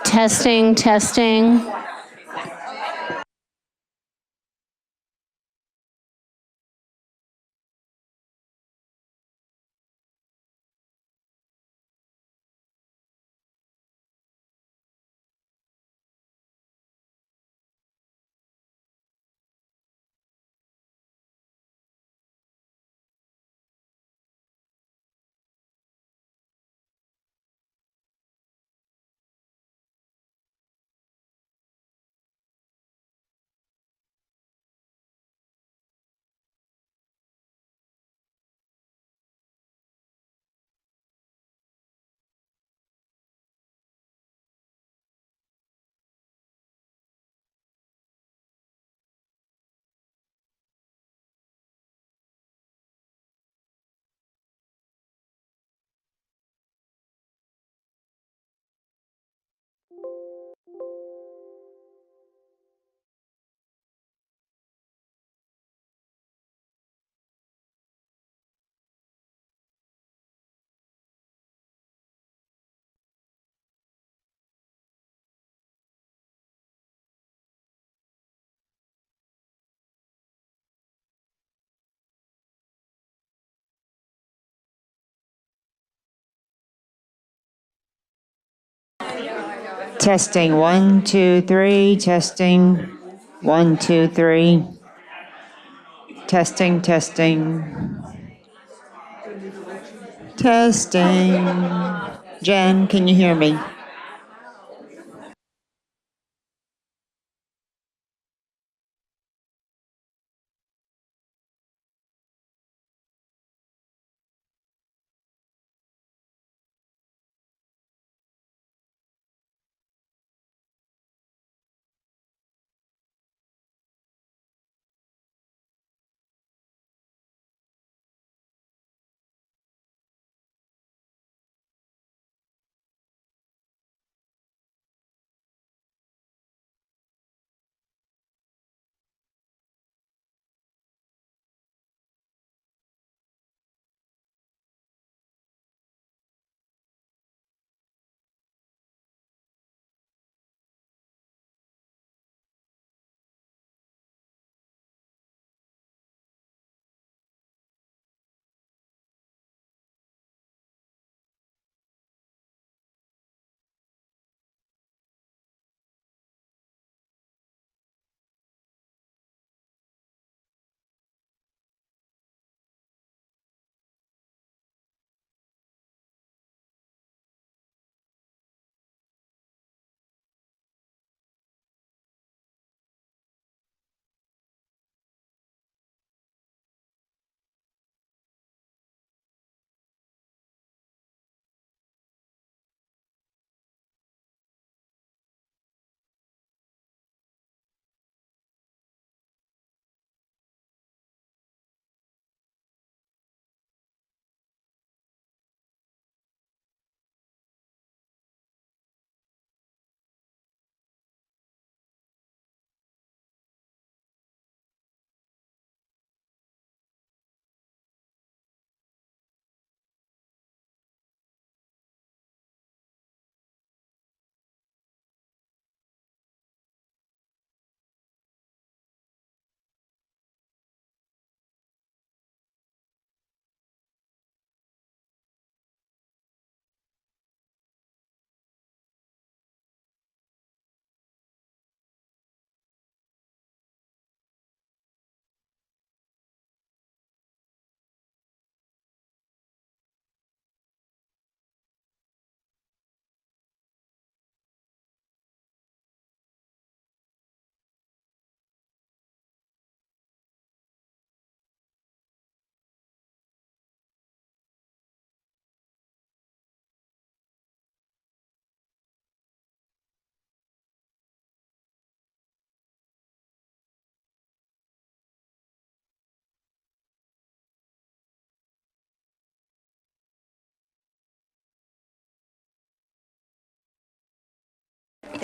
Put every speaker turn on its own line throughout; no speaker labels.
Testing, testing.
Testing 1, 2, 3. Testing 1, 2, 3. Testing, testing. Testing. Jen, can you hear me?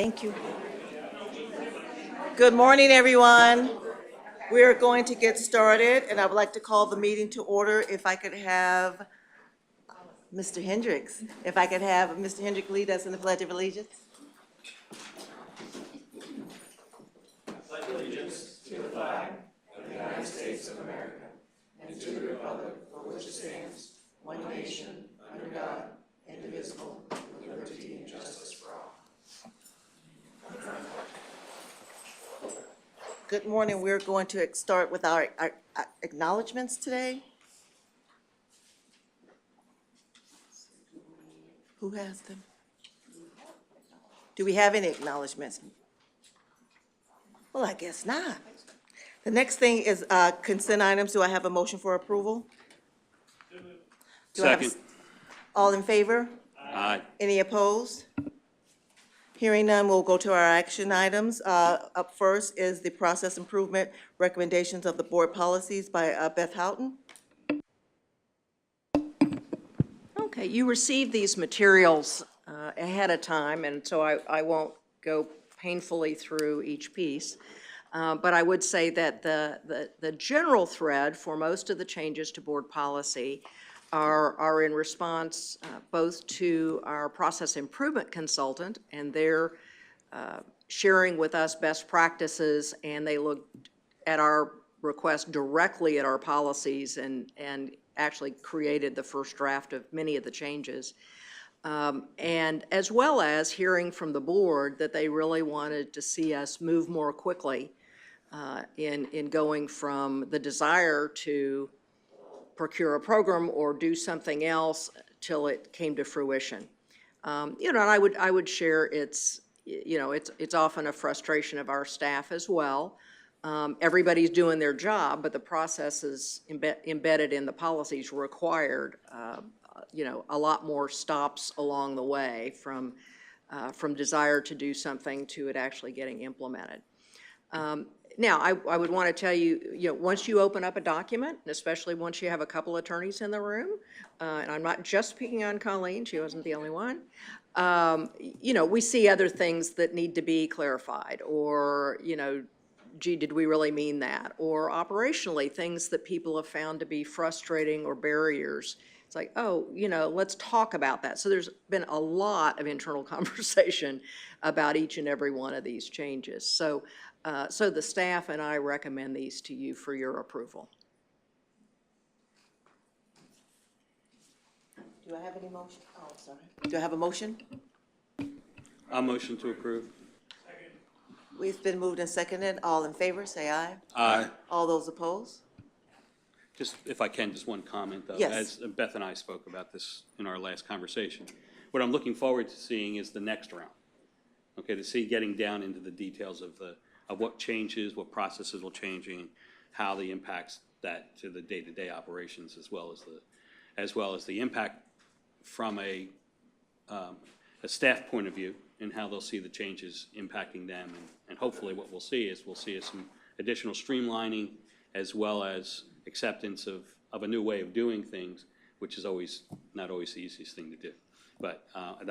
Thank you. Good morning, everyone. We're going to get started, and I would like to call the meeting to order. If I could have Mr. Hendricks, if I could have Mr. Hendricks lead us in the Pledge of Allegiance. Good morning. We're going to start with our acknowledgements today. Who has them? Do we have any acknowledgements? Well, I guess not. The next thing is consent items. Do I have a motion for approval? Do I have a
Second.
All in favor?
Aye.
Any opposed? Hearing none, we'll go to our action items. Up first is the process improvement recommendations of the board policies by Beth Houghton.
Okay, you received these materials ahead of time, and so I won't go painfully through each piece. But I would say that the general thread for most of the changes to board policy are in response both to our process improvement consultant and their sharing with us best practices, and they looked at our request directly at our policies and actually created the first draft of many of the changes. And as well as hearing from the board that they really wanted to see us move more quickly in going from the desire to procure a program or do something else till it came to fruition. And I would share it's often a frustration of our staff as well. Everybody's doing their job, but the processes embedded in the policies required, a lot more stops along the way from desire to do something to it actually getting implemented. Now, I would want to tell you, once you open up a document, and especially once you have a couple attorneys in the room, and I'm not just picking on Colleen, she wasn't the only one, we see other things that need to be clarified, or, gee, did we really mean that? Or operationally, things that people have found to be frustrating or barriers. It's like, oh, let's talk about that. So there's been a lot of internal conversation about each and every one of these changes. So the staff and I recommend these to you for your approval.
Do I have any motion? Oh, sorry. Do I have a motion?
I'll motion to approve.
We've been moved and seconded. All in favor, say aye.
Aye.
All those opposed?
Just, if I can, just one comment, though.
Yes.
As Beth and I spoke about this in our last conversation, what I'm looking forward to seeing is the next round. Okay, to see getting down into the details of what changes, what processes will changing, how the impacts that to the day-to-day operations, as well as the impact from a staff point of view, and how they'll see the changes impacting them. And hopefully what we'll see is some additional streamlining, as well as acceptance of a new way of doing things, which is not always the easiest thing to do. But I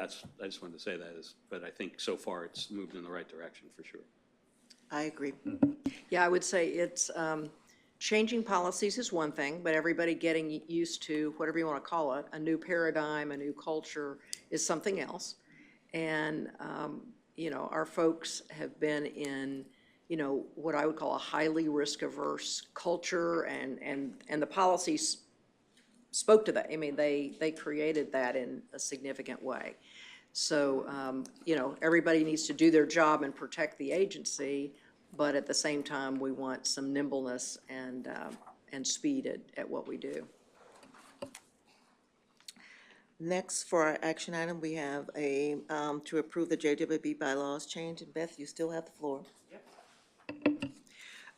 just wanted to say that but I think so far it's moved in the right direction for sure.
I agree.
Yeah, I would say it's, changing policies is one thing, but everybody getting used to, whatever you want to call it, a new paradigm, a new culture is something else. And, our folks have been in, what I would call a highly risk-averse culture, and the policies spoke to that. I mean, they created that in a significant way. So, everybody needs to do their job and protect the agency, but at the same time, we want some nimbleness and speed at what we do.
Next, for our action item, we have to approve the JWB bylaws change. And Beth, you still have the floor.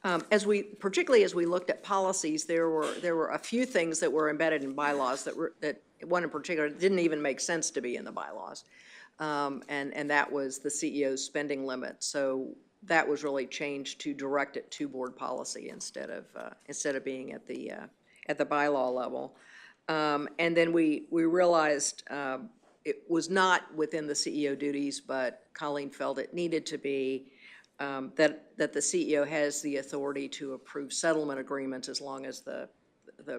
Particularly as we looked at policies, there were a few things that were embedded in bylaws that one in particular didn't even make sense to be in the bylaws. And that was the CEO's spending limit. So that was really changed to direct it to board policy instead of being at the bylaw level. And then we realized it was not within the CEO duties, but Colleen felt it needed to be that the CEO has the authority to approve settlement agreements as long as the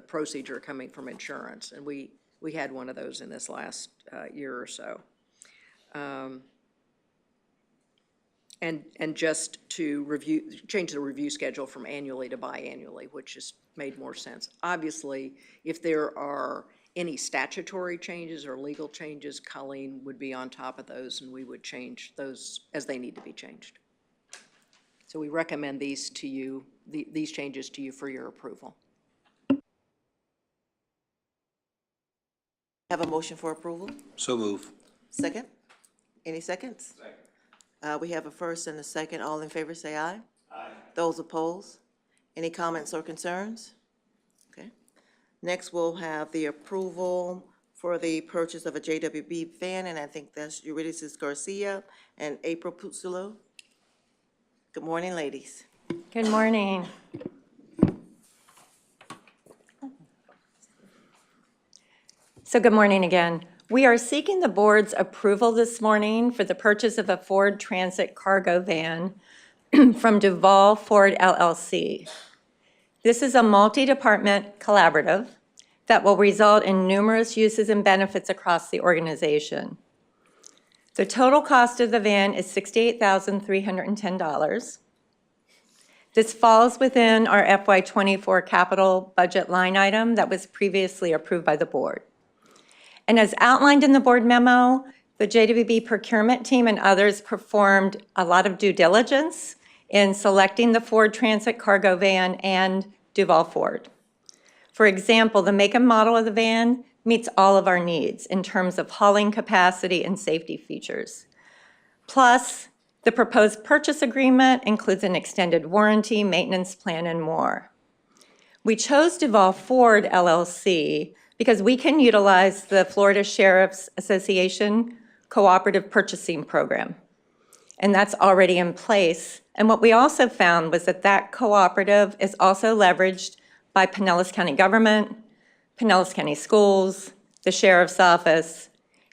proceeds are coming from insurance. And we had one of those in this last year or so. And just to change the review schedule from annually to biannually, which just made more sense. Obviously, if there are any statutory changes or legal changes, Colleen would be on top of those, and we would change those as they need to be changed. So we recommend these to you, these changes to you for your approval.
Have a motion for approval?
So move.
Second? Any seconds? Second. We have a first and a second. All in favor, say aye. Aye. Those opposed? Any comments or concerns? Okay. Next, we'll have the approval for the purchase of a JWB van, and I think that's Eurydice Garcia and April Puzulo. Good morning, ladies.
Good morning. So good morning again. We are seeking the board's approval this morning for the purchase of a Ford Transit cargo van from Duval Ford LLC. This is a multi-department collaborative that will result in numerous uses and benefits across the organization. The total cost of the van is $68,310. This falls within our FY24 capital budget line item that was previously approved by the board. And as outlined in the board memo, the JWB procurement team and others performed a lot of due diligence in selecting the Ford Transit cargo van and Duval Ford. For example, the make and model of the van meets all of our needs in terms of hauling capacity and safety features. Plus, the proposed purchase agreement includes an extended warranty, maintenance plan, and more. We chose Duval Ford LLC because we can utilize the Florida Sheriff's Association Cooperative Purchasing Program, and that's already in place. And what we also found was that that cooperative is also leveraged by Pinellas County government, Pinellas County schools, the Sheriff's Office,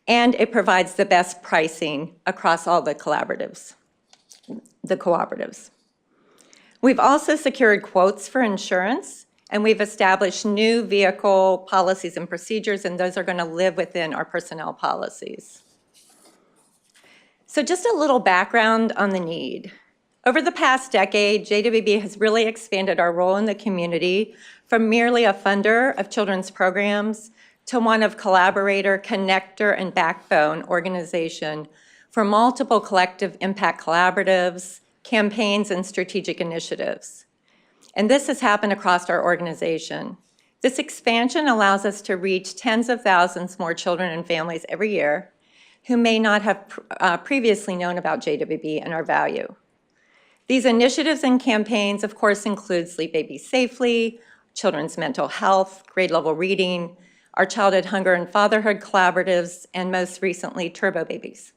and it provides the best pricing across all the cooperatives. We've also secured quotes for insurance, and we've established new vehicle policies and procedures, and those are going to live within our personnel policies. So just a little background on the need. Over the past decade, JWB has really expanded our role in the community from merely a funder of children's programs to one of collaborator, connector, and backbone organization for multiple collective impact collaboratives, campaigns, and strategic initiatives. And this has happened across our organization. This expansion allows us to reach tens of thousands more children and families every year who may not have previously known about JWB and our value. These initiatives and campaigns, of course, include Sleep Babies Safely, children's mental health, grade level reading, our childhood hunger and fatherhood collaboratives, and most recently, Turbo Babies.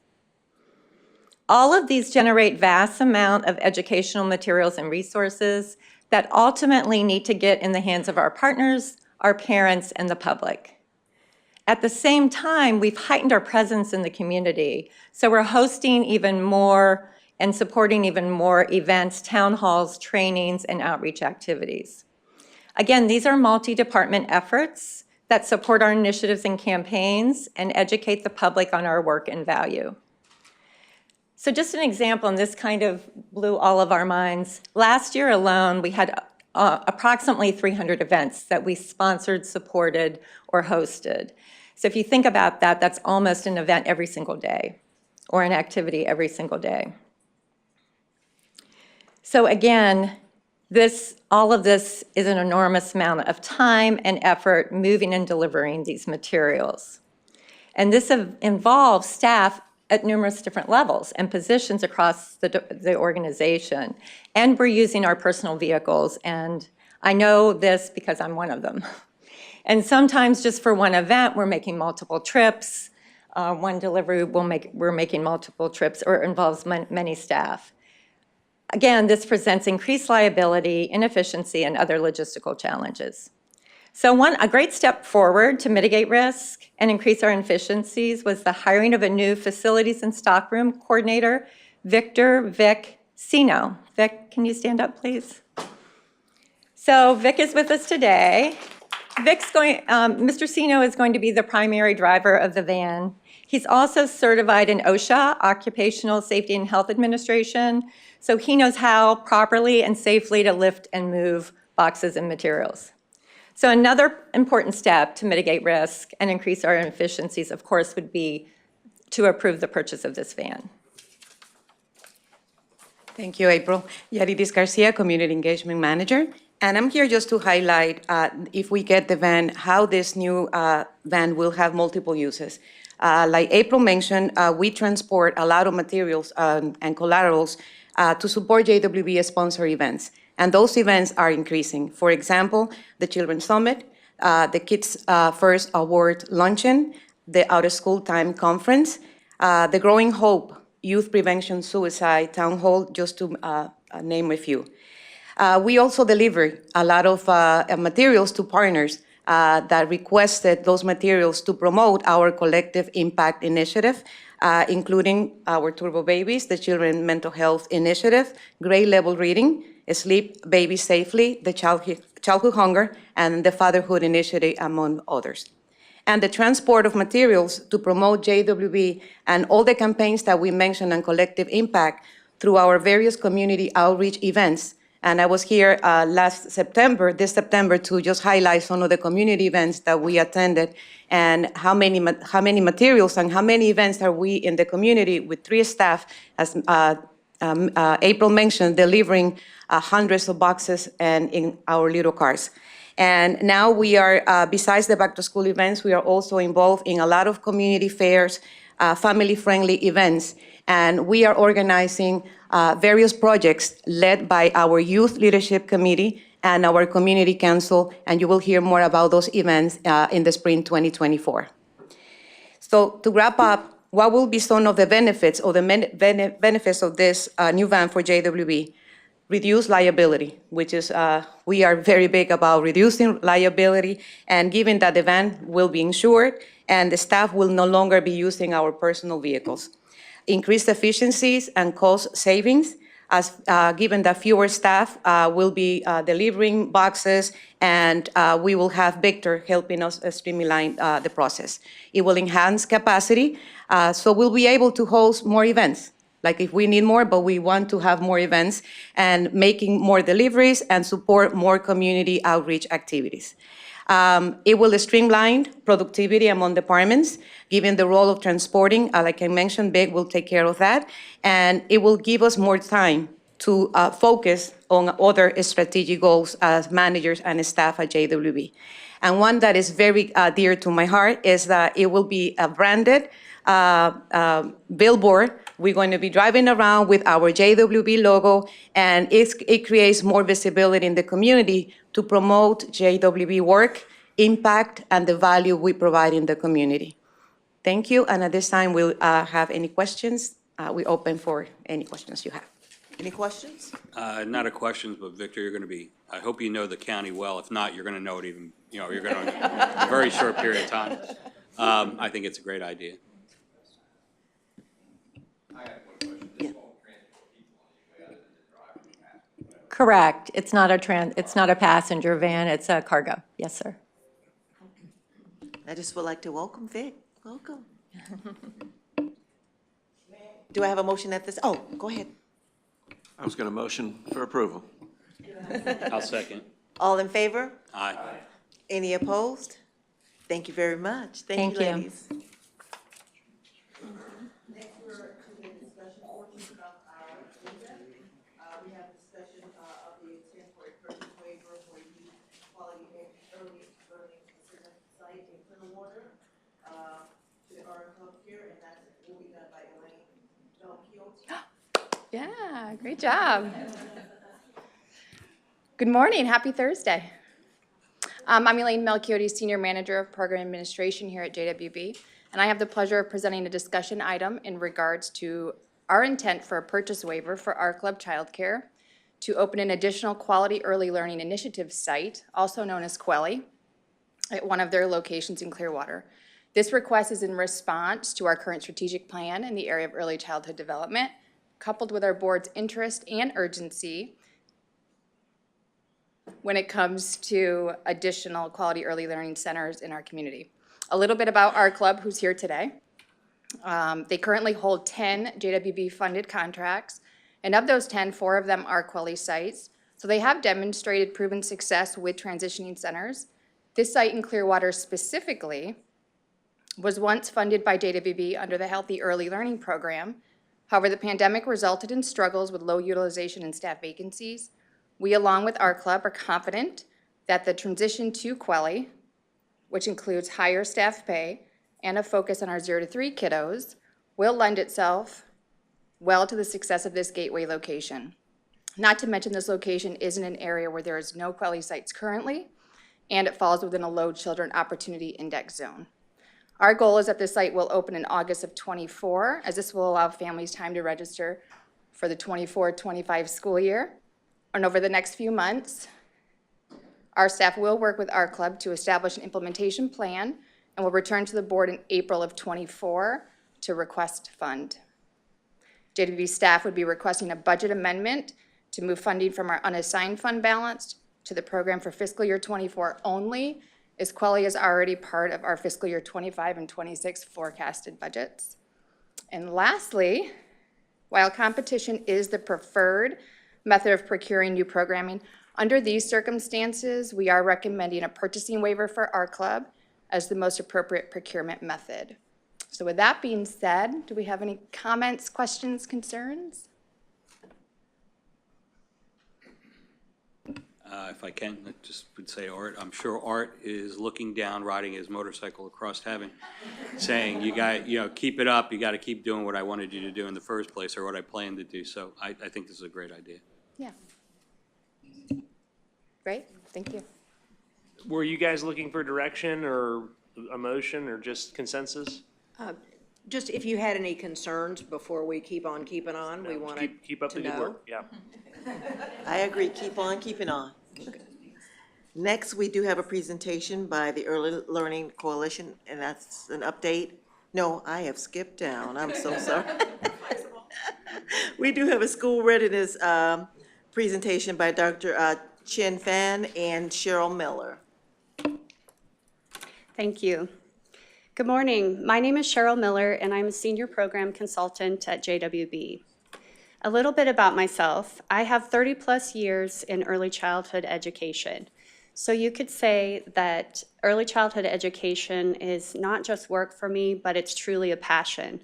All of these generate vast amount of educational materials and resources that ultimately need to get in the hands of our partners, our parents, and the public. At the same time, we've heightened our presence in the community, so we're hosting even more and supporting even more events, town halls, trainings, and outreach activities. Again, these are multi-department efforts that support our initiatives and campaigns and educate the public on our work and value. So just an example, and this kind of blew all of our minds. Last year alone, we had approximately 300 events that we sponsored, supported, or hosted. So if you think about that, that's almost an event every single day, or an activity every single day. So again, all of this is an enormous amount of time and effort moving and delivering these materials. And this involves staff at numerous different levels and positions across the organization. And we're using our personal vehicles, and I know this because I'm one of them. And sometimes just for one event, we're making multiple trips. One delivery, we're making multiple trips, or involves many staff. Again, this presents increased liability, inefficiency, and other logistical challenges. So a great step forward to mitigate risk and increase our efficiencies was the hiring of a new facilities and stockroom coordinator, Vic Sino. Vic, can you stand up, please? So Vic is with us today. Mr. Sino is going to be the primary driver of the van. He's also certified in OSHA, Occupational Safety and Health Administration, so he knows how properly and safely to lift and move boxes and materials. So another important step to mitigate risk and increase our efficiencies, of course, would be to approve the purchase of this van.
Thank you, April. Yadidis Garcia, Community Engagement Manager. And I'm here just to highlight, if we get the van, how this new van will have multiple uses. Like April mentioned, we transport a lot of materials and collaterals to support JWB sponsor events. And those events are increasing. For example, the Children's Summit, the Kids First Award Luncheon, the Out of School Time Conference, the Growing Hope Youth Prevention Suicide Town Hall, just to name a few. We also deliver a lot of materials to partners that requested those materials to promote our collective impact initiative, including our Turbo Babies, the Children Mental Health Initiative, Grade Level Reading, Sleep Baby Safely, the Childhood Hunger, and the Fatherhood Initiative, among others. And the transport of materials to promote JWB and all the campaigns that we mentioned on collective impact through our various community outreach events. And I was here this September, to just highlight some of the community events that we attended and how many materials and how many events are we in the community with 3 staff, as April mentioned, delivering hundreds of boxes and in our little cars. And now we are, besides the back-to-school events, we are also involved in a lot of community fairs, family-friendly events, and we are organizing various projects led by our Youth Leadership Committee and our Community Council, and you will hear more about those events in the spring 2024. So to wrap up, what will be some of the benefits or the benefits of this new van for JWB? Reduce liability, which is, we are very big about reducing liability, and given that the van will be insured and the staff will no longer be using our personal vehicles. Increased efficiencies and cost savings, as given that fewer staff will be delivering boxes, and we will have Victor helping us streamline the process. It will enhance capacity, so we'll be able to host more events. Like if we need more, but we want to have more events and making more deliveries and support more community outreach activities. It will streamline productivity among departments, given the role of transporting. Like I mentioned, Big will take care of that. And it will give us more time to focus on other strategic goals as managers and staff at JWB. And one that is very dear to my heart is that it will be a branded billboard. We're going to be driving around with our JWB logo, and it creates more visibility in the community to promote JWB work, impact, and the value we provide in the community. Thank you, and at this time, we'll have any questions. We're open for any questions you have.
Any questions?
Not a question, but Victor, you're going to be, I hope you know the county well. If not, you're going to know it even, you're going to, in a very short period of time. I think it's a great idea.
Correct. It's not a passenger van, it's a cargo. Yes, sir.
I just would like to welcome Vic. Welcome. Do I have a motion at this? Oh, go ahead.
I was going to motion for approval.
I'll second.
All in favor?
Aye.
Any opposed? Thank you very much. Thank you,
Thank you.
ladies. We have discussion of the temporary purchase waiver for youth quality early learning site in Clearwater to our healthcare, and that will be done by Elaine Belchiot.
Yeah, great job. Good morning, happy Thursday. I'm Elaine Melchiotti, Senior Manager of Program Administration here at JWB, and I have the pleasure of presenting a discussion item in regards to our intent for a purchase waiver for our club childcare to open an additional Quality Early Learning Initiative site, also known as QELI, at one of their locations in Clearwater. This request is in response to our current strategic plan in the area of early childhood development, coupled with our board's interest and urgency when it comes to additional quality early learning centers in our community. A little bit about our club, who's here today. They currently hold 10 JWB-funded contracts, and of those 10, 4 of them are Quelly sites. So they have demonstrated proven success with transitioning centers. This site in Clearwater specifically was once funded by JWB under the Healthy Early Learning Program. However, the pandemic resulted in struggles with low utilization and staff vacancies. We, along with our club, are confident that the transition to Quelly, which includes higher staff pay and a focus on our 0 to 3 kiddos, will lend itself well to the success of this gateway location. Not to mention this location is in an area where there is no Quelly sites currently, and it falls within a low children opportunity index zone. Our goal is that this site will open in August of '24, as this will allow families time to register for the 24-25 school year. And over the next few months, our staff will work with our club to establish an implementation plan and will return to the board in April of '24 to request fund. JWB staff would be requesting a budget amendment to move funding from our unassigned fund balance to the program for fiscal year '24 only, as Quelly is already part of our fiscal year '25 and '26 forecasted budgets. And lastly, while competition is the preferred method of procuring new programming, under these circumstances, we are recommending a purchasing waiver for our club as the most appropriate procurement method. So with that being said, do we have any comments, questions, concerns?
If I can, I just would say Art, I'm sure Art is looking down, riding his motorcycle across heaven, saying, keep it up, you got to keep doing what I wanted you to do in the first place, or what I planned to do. So I think this is a great idea.
Yeah. Great, thank you.
Were you guys looking for direction or a motion or just consensus?
Just if you had any concerns before we keep on keeping on, we wanted
Keep up
to
the good
know.
work, yeah.
I agree, keep on keeping on. Next, we do have a presentation by the Early Learning Coalition, and that's an update. No, I have skipped down, I'm so sorry. We do have a school readiness presentation by Dr. Chen Fan and Cheryl Miller.
Thank you. Good morning. My name is Cheryl Miller, and I'm a senior program consultant at JWB. A little bit about myself. I have 30-plus years in early childhood education. So you could say that early childhood education is not just work for me, but it's truly a passion.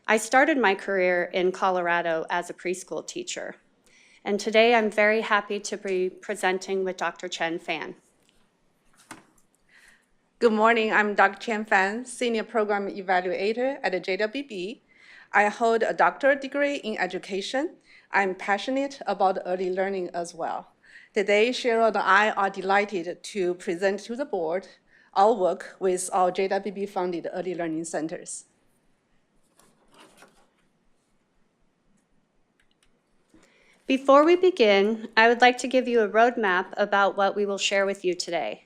I started my career in Colorado as a preschool teacher. And today I'm very happy to be presenting with Dr. Chen Fan.
Good morning, I'm Dr. Chen Fan, Senior Program Evaluator at the JWB. I hold a doctorate degree in education. I'm passionate about early learning as well. Today, Cheryl and I are delighted to present to the board our work with our JWB-funded early learning centers.
Before we begin, I would like to give you a roadmap about what we will share with you today.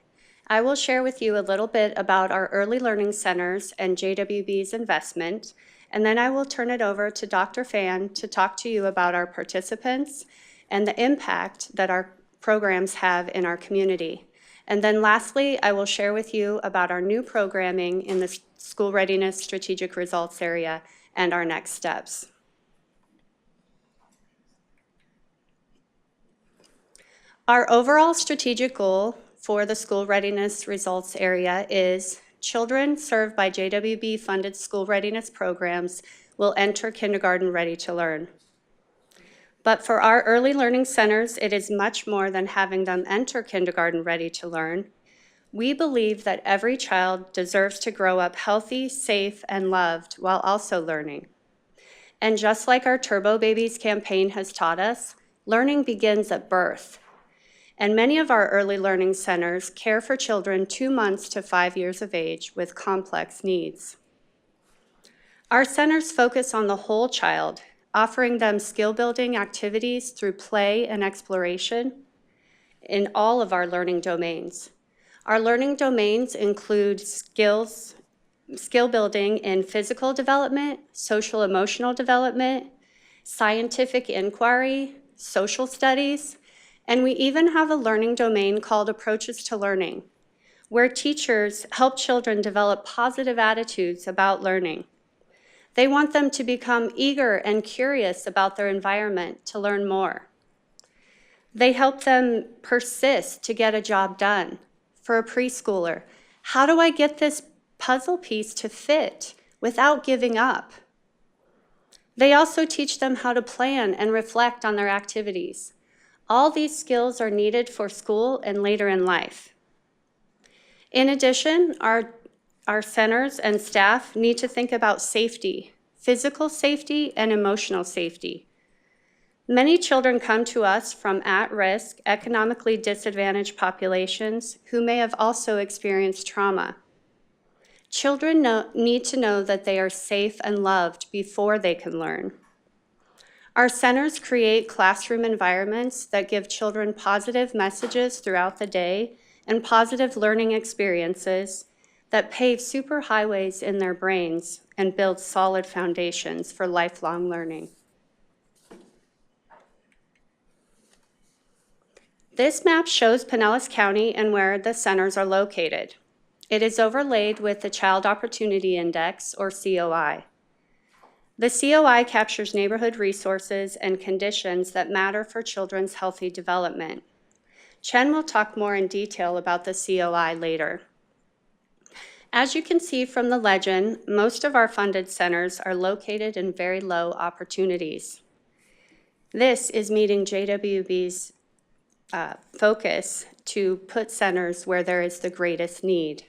I will share with you a little bit about our early learning centers and JWB's investment, and then I will turn it over to Dr. Fan to talk to you about our participants and the impact that our programs have in our community. And then lastly, I will share with you about our new programming in the school readiness strategic results area and our next steps. Our overall strategic goal for the school readiness results area is children served by JWB-funded school readiness programs will enter kindergarten ready to learn. But for our early learning centers, it is much more than having them enter kindergarten ready to learn. We believe that every child deserves to grow up healthy, safe, and loved while also learning. And just like our Turbo Babies campaign has taught us, learning begins at birth. And many of our early learning centers care for children 2 months to 5 years of age with complex needs. Our centers focus on the whole child, offering them skill-building activities through play and exploration in all of our learning domains. Our learning domains include skill building in physical development, social emotional development, scientific inquiry, social studies, and we even have a learning domain called Approaches to Learning, where teachers help children develop positive attitudes about learning. They want them to become eager and curious about their environment to learn more. They help them persist to get a job done. For a preschooler, how do I get this puzzle piece to fit without giving up? They also teach them how to plan and reflect on their activities. All these skills are needed for school and later in life. In addition, our centers and staff need to think about safety, physical safety and emotional safety. Many children come to us from at-risk, economically disadvantaged populations who may have also experienced trauma. Children need to know that they are safe and loved before they can learn. Our centers create classroom environments that give children positive messages throughout the day and positive learning experiences that pave superhighways in their brains and build solid foundations for lifelong learning. This map shows Pinellas County and where the centers are located. It is overlaid with the Child Opportunity Index, or COI. The COI captures neighborhood resources and conditions that matter for children's healthy development. Chen will talk more in detail about the COI later. As you can see from the legend, most of our funded centers are located in very low opportunities. This is meeting JWB's focus to put centers where there is the greatest need.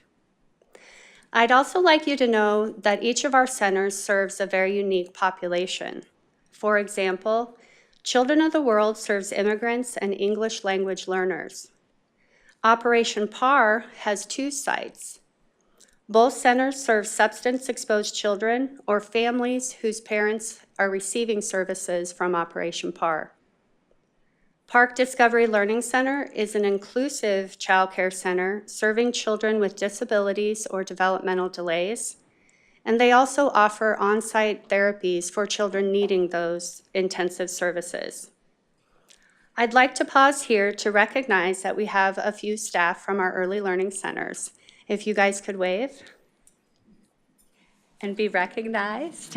I'd also like you to know that each of our centers serves a very unique population. For example, Children of the World serves immigrants and English language learners. Operation PAR has 2 sites. Both centers serve substance-exposed children or families whose parents are receiving services from Operation PAR. Park Discovery Learning Center is an inclusive child care center serving children with disabilities or developmental delays, and they also offer on-site therapies for children needing those intensive services. I'd like to pause here to recognize that we have a few staff from our early learning centers. If you guys could wave and be recognized.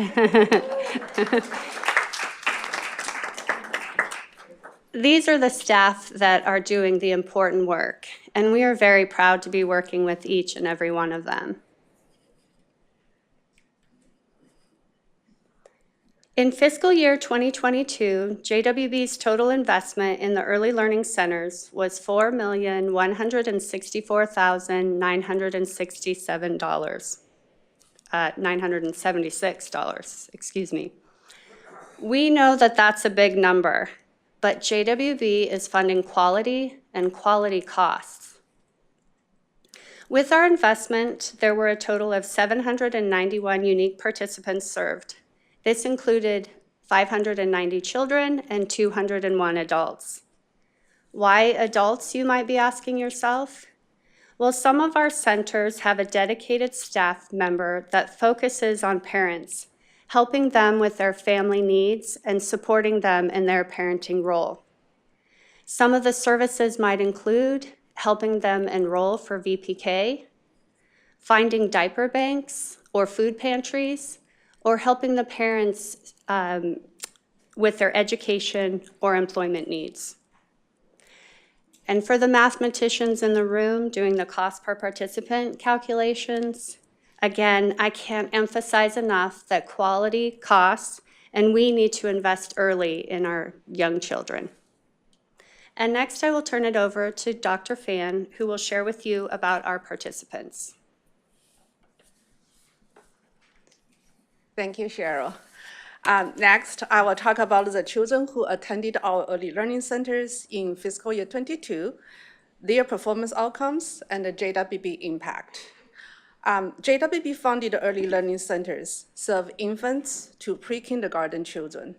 These are the staff that are doing the important work, and we are very proud to be working with each and every one of them. In fiscal year 2022, JWB's total investment in the early learning centers was $4,164,976, excuse me. We know that that's a big number, but JWB is funding quality and quality costs. With our investment, there were a total of 791 unique participants served. This included 590 children and 201 adults. Why adults, you might be asking yourself? Well, some of our centers have a dedicated staff member that focuses on parents, helping them with their family needs and supporting them in their parenting role. Some of the services might include helping them enroll for VPK, finding diaper banks or food pantries, or helping the parents with their education or employment needs. And for the mathematicians in the room doing the cost per participant calculations, again, I can't emphasize enough that quality costs, and we need to invest early in our young children. And next, I will turn it over to Dr. Fan, who will share with you about our participants.
Thank you, Cheryl. Next, I will talk about the children who attended our early learning centers in fiscal year 22, their performance outcomes, and the JWB impact. JWB-funded early learning centers serve infants to pre-kindergarten children.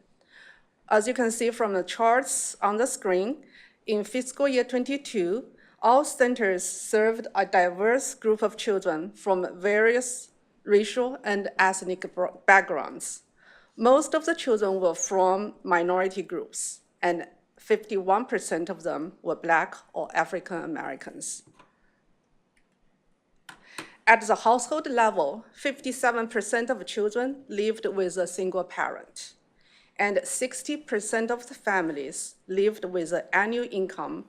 As you can see from the charts on the screen, in fiscal year 22, all centers served a diverse group of children from various racial and ethnic backgrounds. Most of the children were from minority groups, and 51% of them were Black or African Americans. At the household level, 57% of children lived with a single parent, and 60% of the families lived with an annual income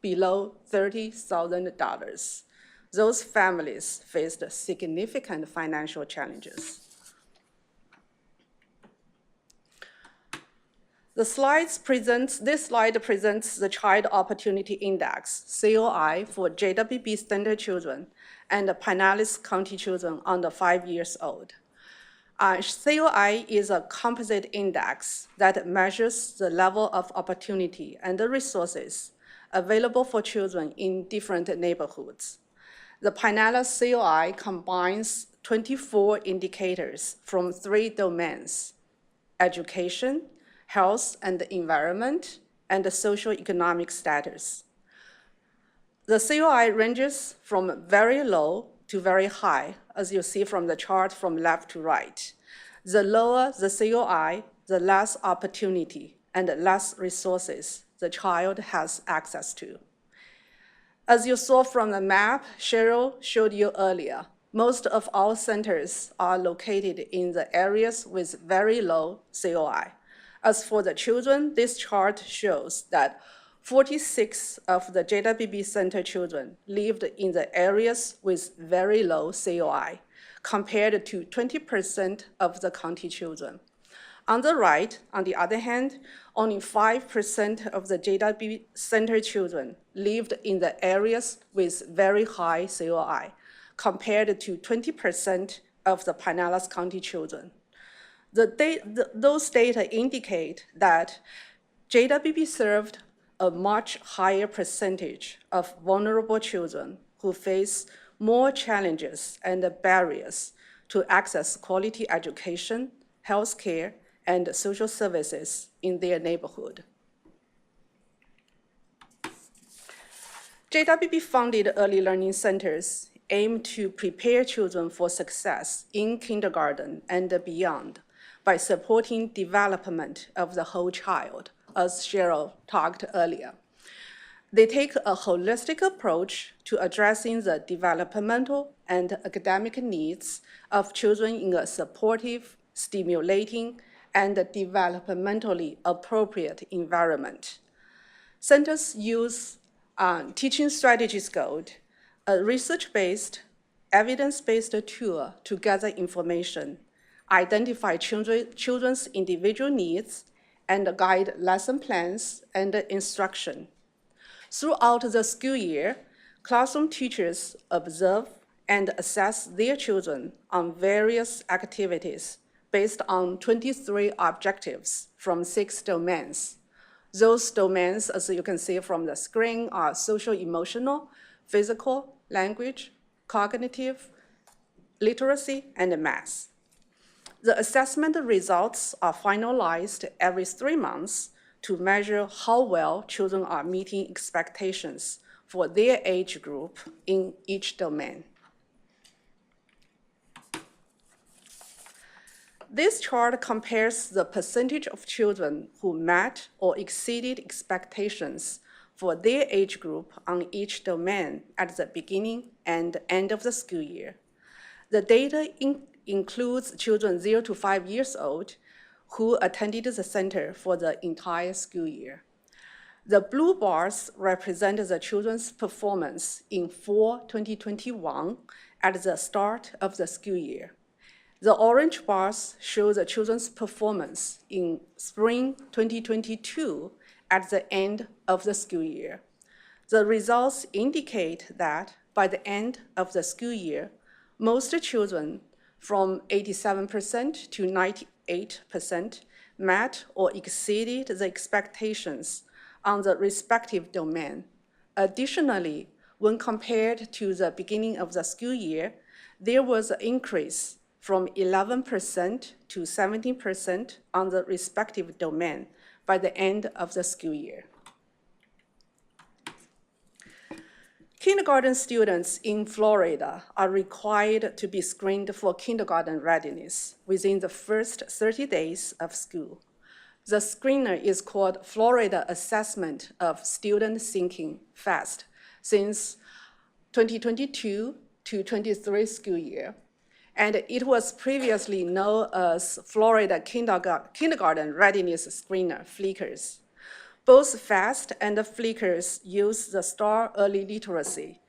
below $30,000. Those families faced significant financial challenges. This slide presents the Child Opportunity Index, COI, for JWB Center children and Pinellas County children under 5 years old. COI is a composite index that measures the level of opportunity and the resources available for children in different neighborhoods. The Pinellas COI combines 24 indicators from 3 domains: education, health and environment, and the socioeconomic status. The COI ranges from very low to very high, as you see from the chart from left to right. The lower the COI, the less opportunity and less resources the child has access to. As you saw from the map Cheryl showed you earlier, most of our centers are located in the areas with very low COI. As for the children, this chart shows that 46 of the JWB Center children lived in the areas with very low COI, compared to 20% of the county children. On the right, on the other hand, only 5% of the JWB Center children lived in the areas with very high COI, compared to 20% of the Pinellas County children. Those data indicate that JWB served a much higher percentage of vulnerable children who face more challenges and barriers to access quality education, health care, and social services in their neighborhood. JWB-funded early learning centers aim to prepare children for success in kindergarten and beyond by supporting development of the whole child, as Cheryl talked earlier. They take a holistic approach to addressing the developmental and academic needs of children in a supportive, stimulating, and developmentally appropriate environment. Centers use Teaching Strategies Code, a research-based, evidence-based tool to gather information, identify children's individual needs, and guide lesson plans and instruction. Throughout the school year, classroom teachers observe and assess their children on various activities based on 23 objectives from 6 domains. Those domains, as you can see from the screen, are social-emotional, physical, language, cognitive, literacy, and math. The assessment results are finalized every 3 months to measure how well children are meeting expectations for their age group in each domain. This chart compares the percentage of children who met or exceeded expectations for their age group on each domain at the beginning and end of the school year. The data includes children 0 to 5 years old who attended the center for the entire school year. The blue bars represent the children's performance in fall 2021 at the start of the school year. The orange bars show the children's performance in spring 2022 at the end of the school year. The results indicate that by the end of the school year, most children from 87% to 98% met or exceeded the expectations on the respective domain. Additionally, when compared to the beginning of the school year, there was an increase from 11% to 17% on the respective domain by the end of the school year. Kindergarten students in Florida are required to be screened for kindergarten readiness within the first 30 days of school. The screener is called Florida Assessment of Student Thinking FAST since 2022 to 23 school year, and it was previously known as Florida Kindergarten Readiness Screener, FLICRS. Both FAST and FLICRS use the STAR Early Literacy,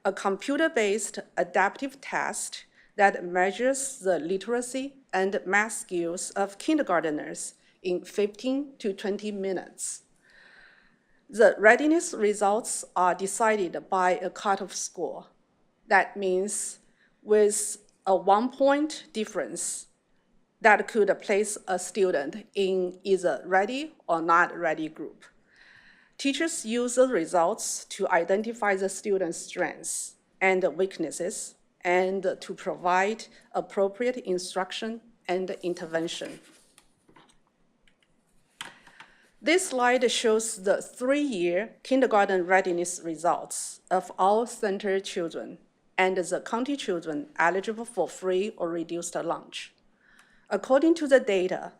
a computer-based adaptive test that measures the literacy and math skills of kindergarteners in 15 to 20 minutes. The readiness results are decided by a cutoff score. That means with a 1-point difference that could place a student in either ready or not ready group. Teachers use the results to identify the student's strengths and weaknesses and to provide appropriate instruction and intervention. This slide shows the 3-year kindergarten readiness results of all center children and the county children eligible for free or reduced lunch. According to the data,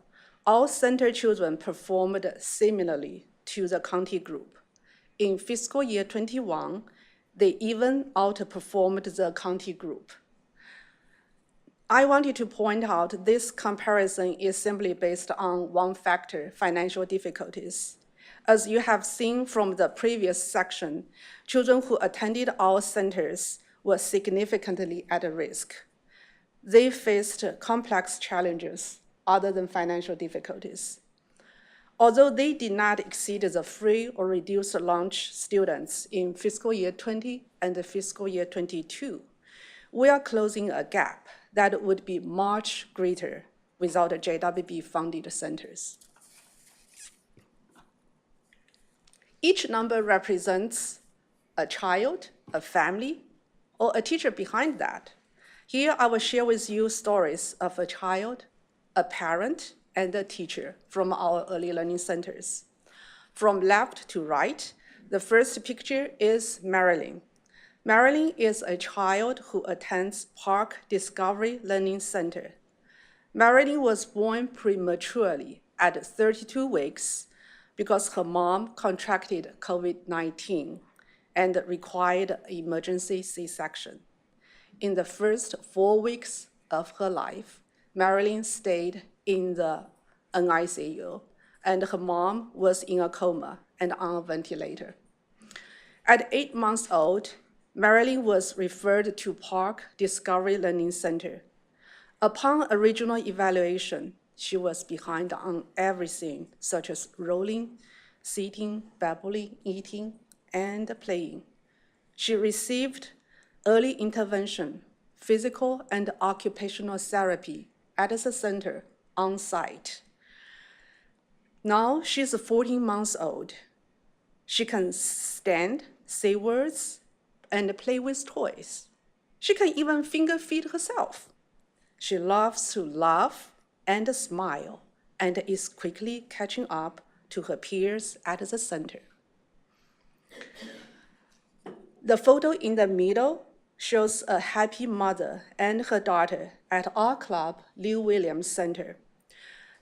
all center children performed similarly to the county group. In fiscal year 21, they even outperformed the county group. I wanted to point out this comparison is simply based on one factor, financial difficulties. As you have seen from the previous section, children who attended our centers were significantly at risk. They faced complex challenges other than financial difficulties. Although they did not exceed the free or reduced lunch students in fiscal year 20 and fiscal year 22, we are closing a gap that would be much greater without JWB funded centers. Each number represents a child, a family, or a teacher behind that. Here I will share with you stories of a child, a parent, and a teacher from our early learning centers. From left to right, the first picture is Marilyn. Marilyn is a child who attends Park Discovery Learning Center. Marilyn was born prematurely at 32 weeks because her mom contracted COVID-19 and required emergency C-section. In the first 4 weeks of her life, Marilyn stayed in the NICU, and her mom was in a coma and on a ventilator. At 8 months old, Marilyn was referred to Park Discovery Learning Center. Upon original evaluation, she was behind on everything, such as rolling, sitting, babbling, eating, and playing. She received early intervention, physical and occupational therapy at the center on site. Now she's 14 months old. She can stand, say words, and play with toys. She can even finger feed herself. She loves to laugh and smile and is quickly catching up to her peers at the center. The photo in the middle shows a happy mother and her daughter at our club, Lew Williams Center.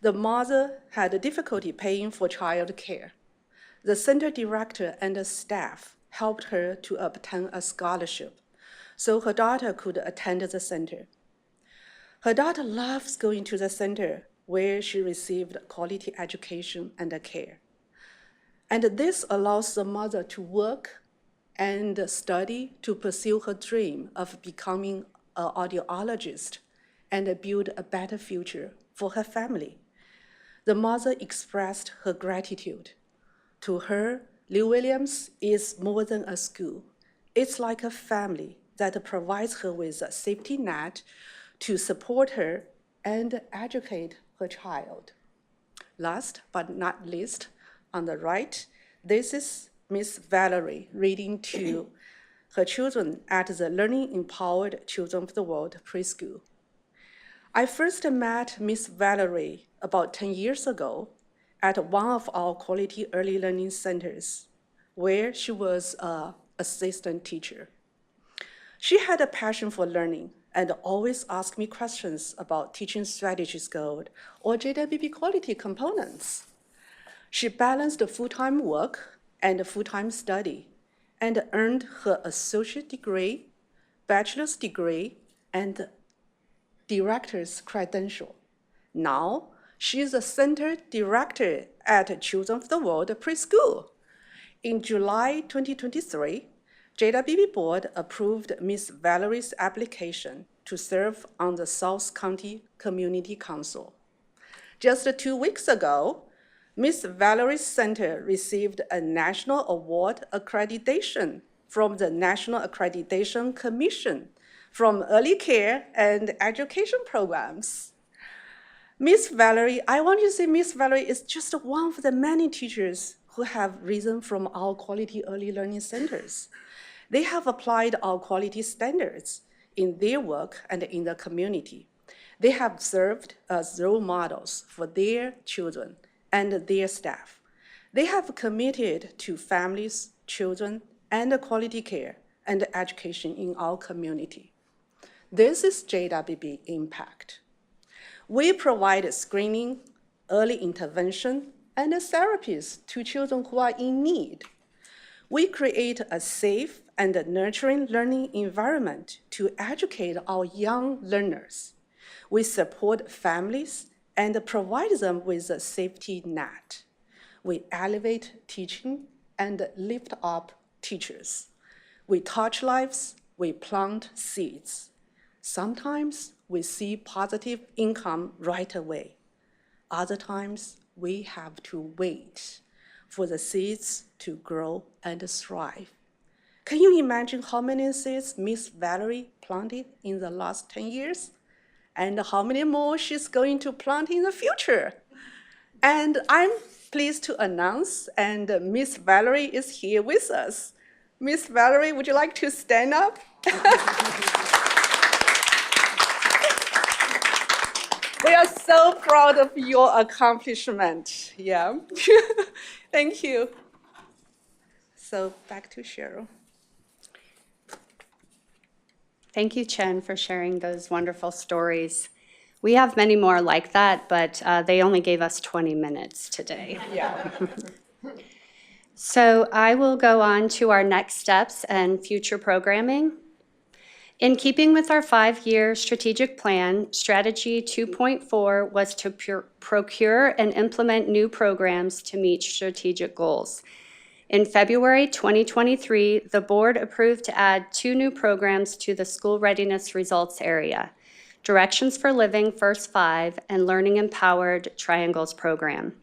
The mother had difficulty paying for child care. The center director and the staff helped her to obtain a scholarship, so her daughter could attend the center. Her daughter loves going to the center where she received quality education and care. And this allows the mother to work and study to pursue her dream of becoming an audiologist and build a better future for her family. The mother expressed her gratitude. To her, Lew Williams is more than a school. It's like a family that provides her with a safety net to support her and educate her child. Last but not least, on the right, this is Miss Valerie reading to her children at the Learning Empowered Children of the World preschool. I first met Miss Valerie about 10 years ago at one of our quality early learning centers, where she was a assistant teacher. She had a passion for learning and always asked me questions about teaching strategies code or JWB quality components. She balanced full-time work and full-time study and earned her associate degree, bachelor's degree, and director's credential. Now, she is a center director at Children of the World Preschool. In July 2023, JWB Board approved Ms. Valerie's application to serve on the South County Community Council. Just 2 weeks ago, Ms. Valerie's center received a National Award accreditation from the National Accreditation Commission from Early Care and Education Programs. Ms. Valerie, I want you to say Ms. Valerie is just one of the many teachers who have risen from our quality early learning centers. They have applied our quality standards in their work and in the community. They have served as role models for their children and their staff. They have committed to families, children, and quality care and education in our community. This is JWB Impact. We provide screening, early intervention, and therapies to children who are in need. We create a safe and nurturing learning environment to educate our young learners. We support families and provide them with a safety net. We elevate teaching and lift up teachers. We touch lives, we plant seeds. Sometimes we see positive income right away. Other times we have to wait for the seeds to grow and thrive. Can you imagine how many seeds Miss Valerie planted in the last 10 years? And how many more she's going to plant in the future? And I'm pleased to announce, and Miss Valerie is here with us. Miss Valerie, would you like to stand up? We are so proud of your accomplishment. Yeah. Thank you. So back to Cheryl.
Thank you, Chen, for sharing those wonderful stories. We have many more like that, but they only gave us 20 minutes today.
Yeah.
So I will go on to our next steps and future programming. In keeping with our 5-year strategic plan, Strategy 2.4 was to procure and implement new programs to meet strategic goals. In February 2023, the board approved to add 2 new programs to the school readiness results area, Directions for Living First 5 and Learning Empowered Triangles program.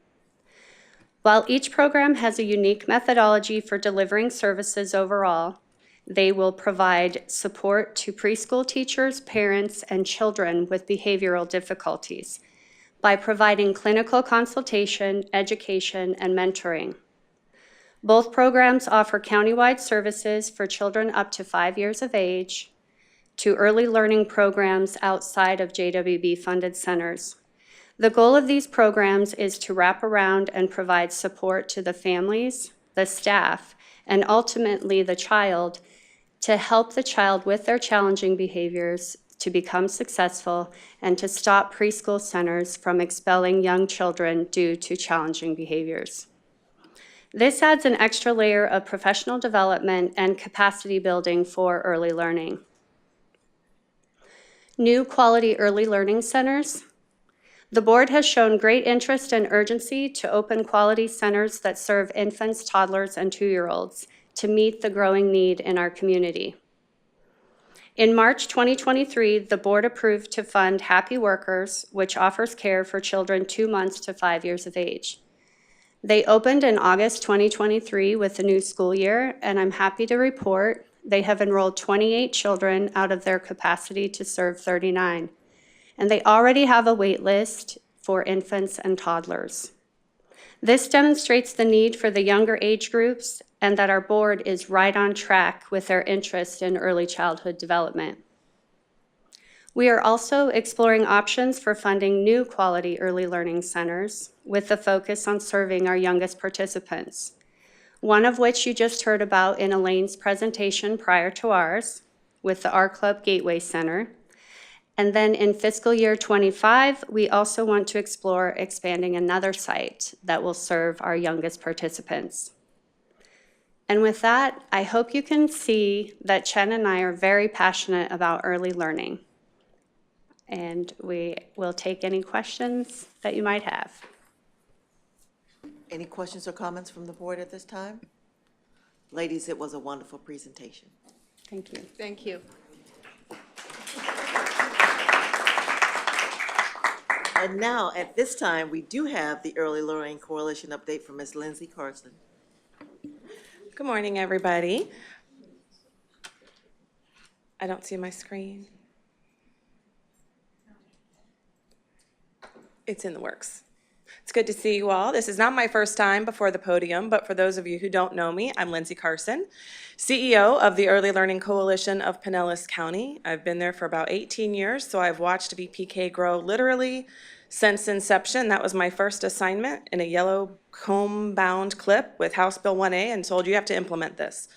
While each program has a unique methodology for delivering services overall, they will provide support to preschool teachers, parents, and children with behavioral difficulties by providing clinical consultation, education, and mentoring. Both programs offer countywide services for children up to 5 years of age, to early learning programs outside of JWB-funded centers. The goal of these programs is to wrap around and provide support to the families, the staff, and ultimately the child to help the child with their challenging behaviors to become successful and to stop preschool centers from expelling young children due to challenging behaviors. This adds an extra layer of professional development and capacity building for early learning. New quality early learning centers. The board has shown great interest and urgency to open quality centers that serve infants, toddlers, and 2-year-olds to meet the growing need in our community. In March 2023, the board approved to fund Happy Workers, which offers care for children 2 months to 5 years of age. They opened in August 2023 with the new school year, and I'm happy to report they have enrolled 28 children out of their capacity to serve 39, and they already have a wait list for infants and toddlers. This demonstrates the need for the younger age groups and that our board is right on track with their interest in early childhood development. We are also exploring options for funding new quality early learning centers with the focus on serving our youngest participants. one of which you just heard about in Elaine's presentation prior to ours with the Our Club Gateway Center. And then in fiscal year '25, we also want to explore expanding another site that will serve our youngest participants. And with that, I hope you can see that Chen and I are very passionate about early learning. And we will take any questions that you might have.
Any questions or comments from the board at this time? Ladies, it was a wonderful presentation.
Thank you.
Thank you.
And now, at this time, we do have the Early Learning Coalition update from Ms. Lindsay Carson.
Good morning, everybody. I don't see my screen. It's in the works. It's good to see you all. This is not my first time before the podium, but for those of you who don't know me, I'm Lindsay Carson, CEO of the Early Learning Coalition of Pinellas County. I've been there for about 18 years, so I've watched VPK grow literally since inception. That was my first assignment in a yellow comb-bound clip with House Bill 1A and told you have to implement this.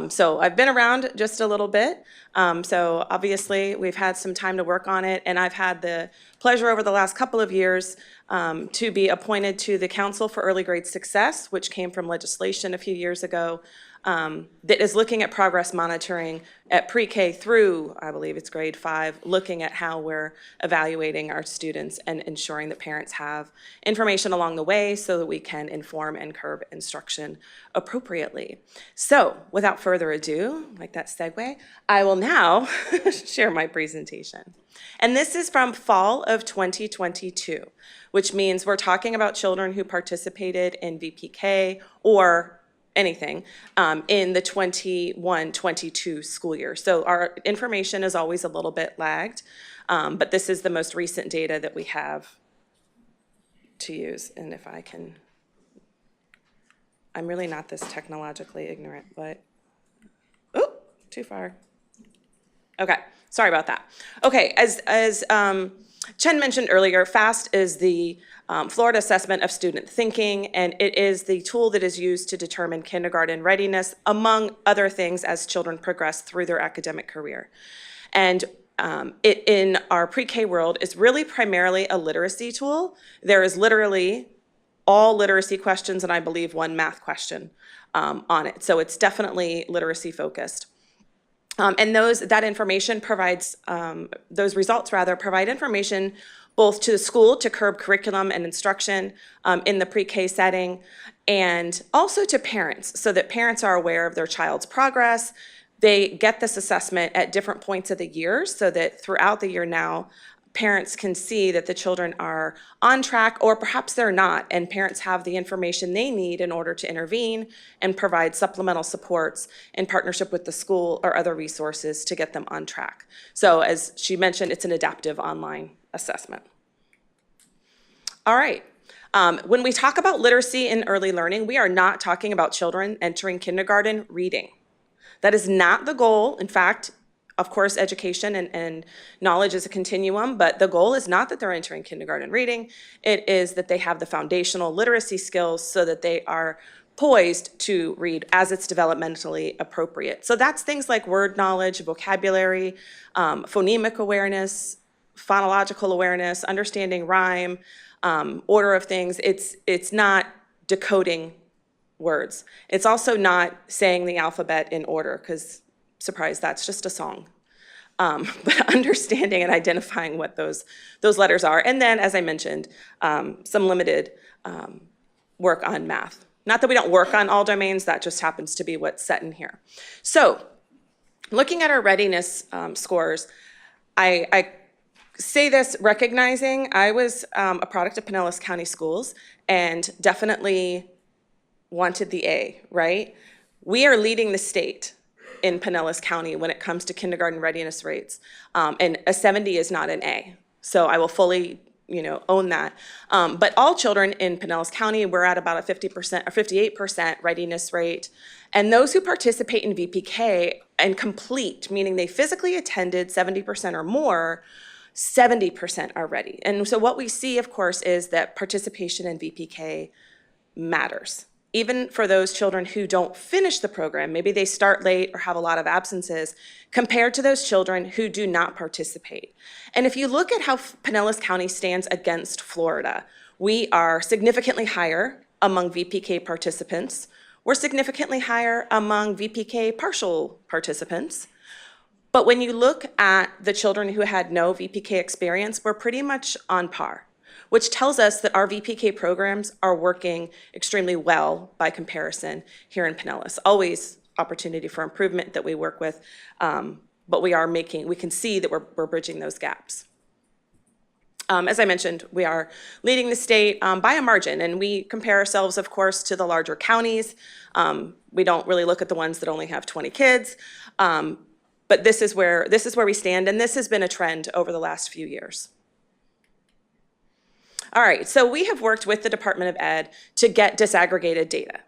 So I've been around just a little bit. So obviously we've had some time to work on it, and I've had the pleasure over the last couple of years to be appointed to the Council for Early Grade Success, which came from legislation a few years ago, that is looking at progress monitoring at pre-K through, I believe it's grade 5, looking at how we're evaluating our students and ensuring that parents have information along the way so that we can inform and curb instruction appropriately. So without further ado, like that segue, I will now share my presentation. And this is from fall of 2022, which means we're talking about children who participated in VPK or anything in the 21-22 school year. So our information is always a little bit lagged, but this is the most recent data that we have to use. And if I can, I'm really not this technologically ignorant, but, oh, too far. Okay, sorry about that. Okay, as Chen mentioned earlier, FAST is the Florida Assessment of Student Thinking, and it is the tool that is used to determine kindergarten readiness, among other things, as children progress through their academic career. And it, in our pre-K world, is really primarily a literacy tool. There is literally all literacy questions, and I believe one math question on it. So it's definitely literacy focused. And that information provides, those results rather, provide information both to the school to curb curriculum and instruction in the pre-K setting, and also to parents, so that parents are aware of their child's progress. They get this assessment at different points of the year, so that throughout the year now, parents can see that the children are on track, or perhaps they're not, and parents have the information they need in order to intervene and provide supplemental supports in partnership with the school or other resources to get them on track. So as she mentioned, it's an adaptive online assessment. All right. When we talk about literacy in early learning, we are not talking about children entering kindergarten reading. That is not the goal. In fact, of course, education and knowledge is a continuum, but the goal is not that they're entering kindergarten reading. It is that they have the foundational literacy skills so that they are poised to read as it's developmentally appropriate. So that's things like word knowledge, vocabulary, phonemic awareness, phonological awareness, understanding rhyme, order of things. It's not decoding words. It's also not saying the alphabet in order, because surprise, that's just a song. But understanding and identifying what those letters are. And then, as I mentioned, some limited work on math. Not that we don't work on all domains, that just happens to be what's set in here. So looking at our readiness scores, I say this recognizing I was a product of Pinellas County Schools and definitely wanted the A, right? We are leading the state in Pinellas County when it comes to kindergarten readiness rates, and a 70 is not an A. So I will fully, own that. But all children in Pinellas County, we're at about a 50% or 58% readiness rate. And those who participate in VPK and complete, meaning they physically attended 70% or more, 70% are ready. And so what we see, of course, is that participation in VPK matters. even for those children who don't finish the program, maybe they start late or have a lot of absences, compared to those children who do not participate. And if you look at how Pinellas County stands against Florida, we are significantly higher among VPK participants. We're significantly higher among VPK partial participants. But when you look at the children who had no VPK experience, we're pretty much on par, which tells us that our VPK programs are working extremely well by comparison here in Pinellas. Always opportunity for improvement that we work with, but we can see that we're bridging those gaps. As I mentioned, we are leading the state by a margin, and we compare ourselves, of course, to the larger counties. We don't really look at the ones that only have 20 kids, but this is where we stand, and this has been a trend over the last few years. All right, so we have worked with the Department of Ed to get disaggregated data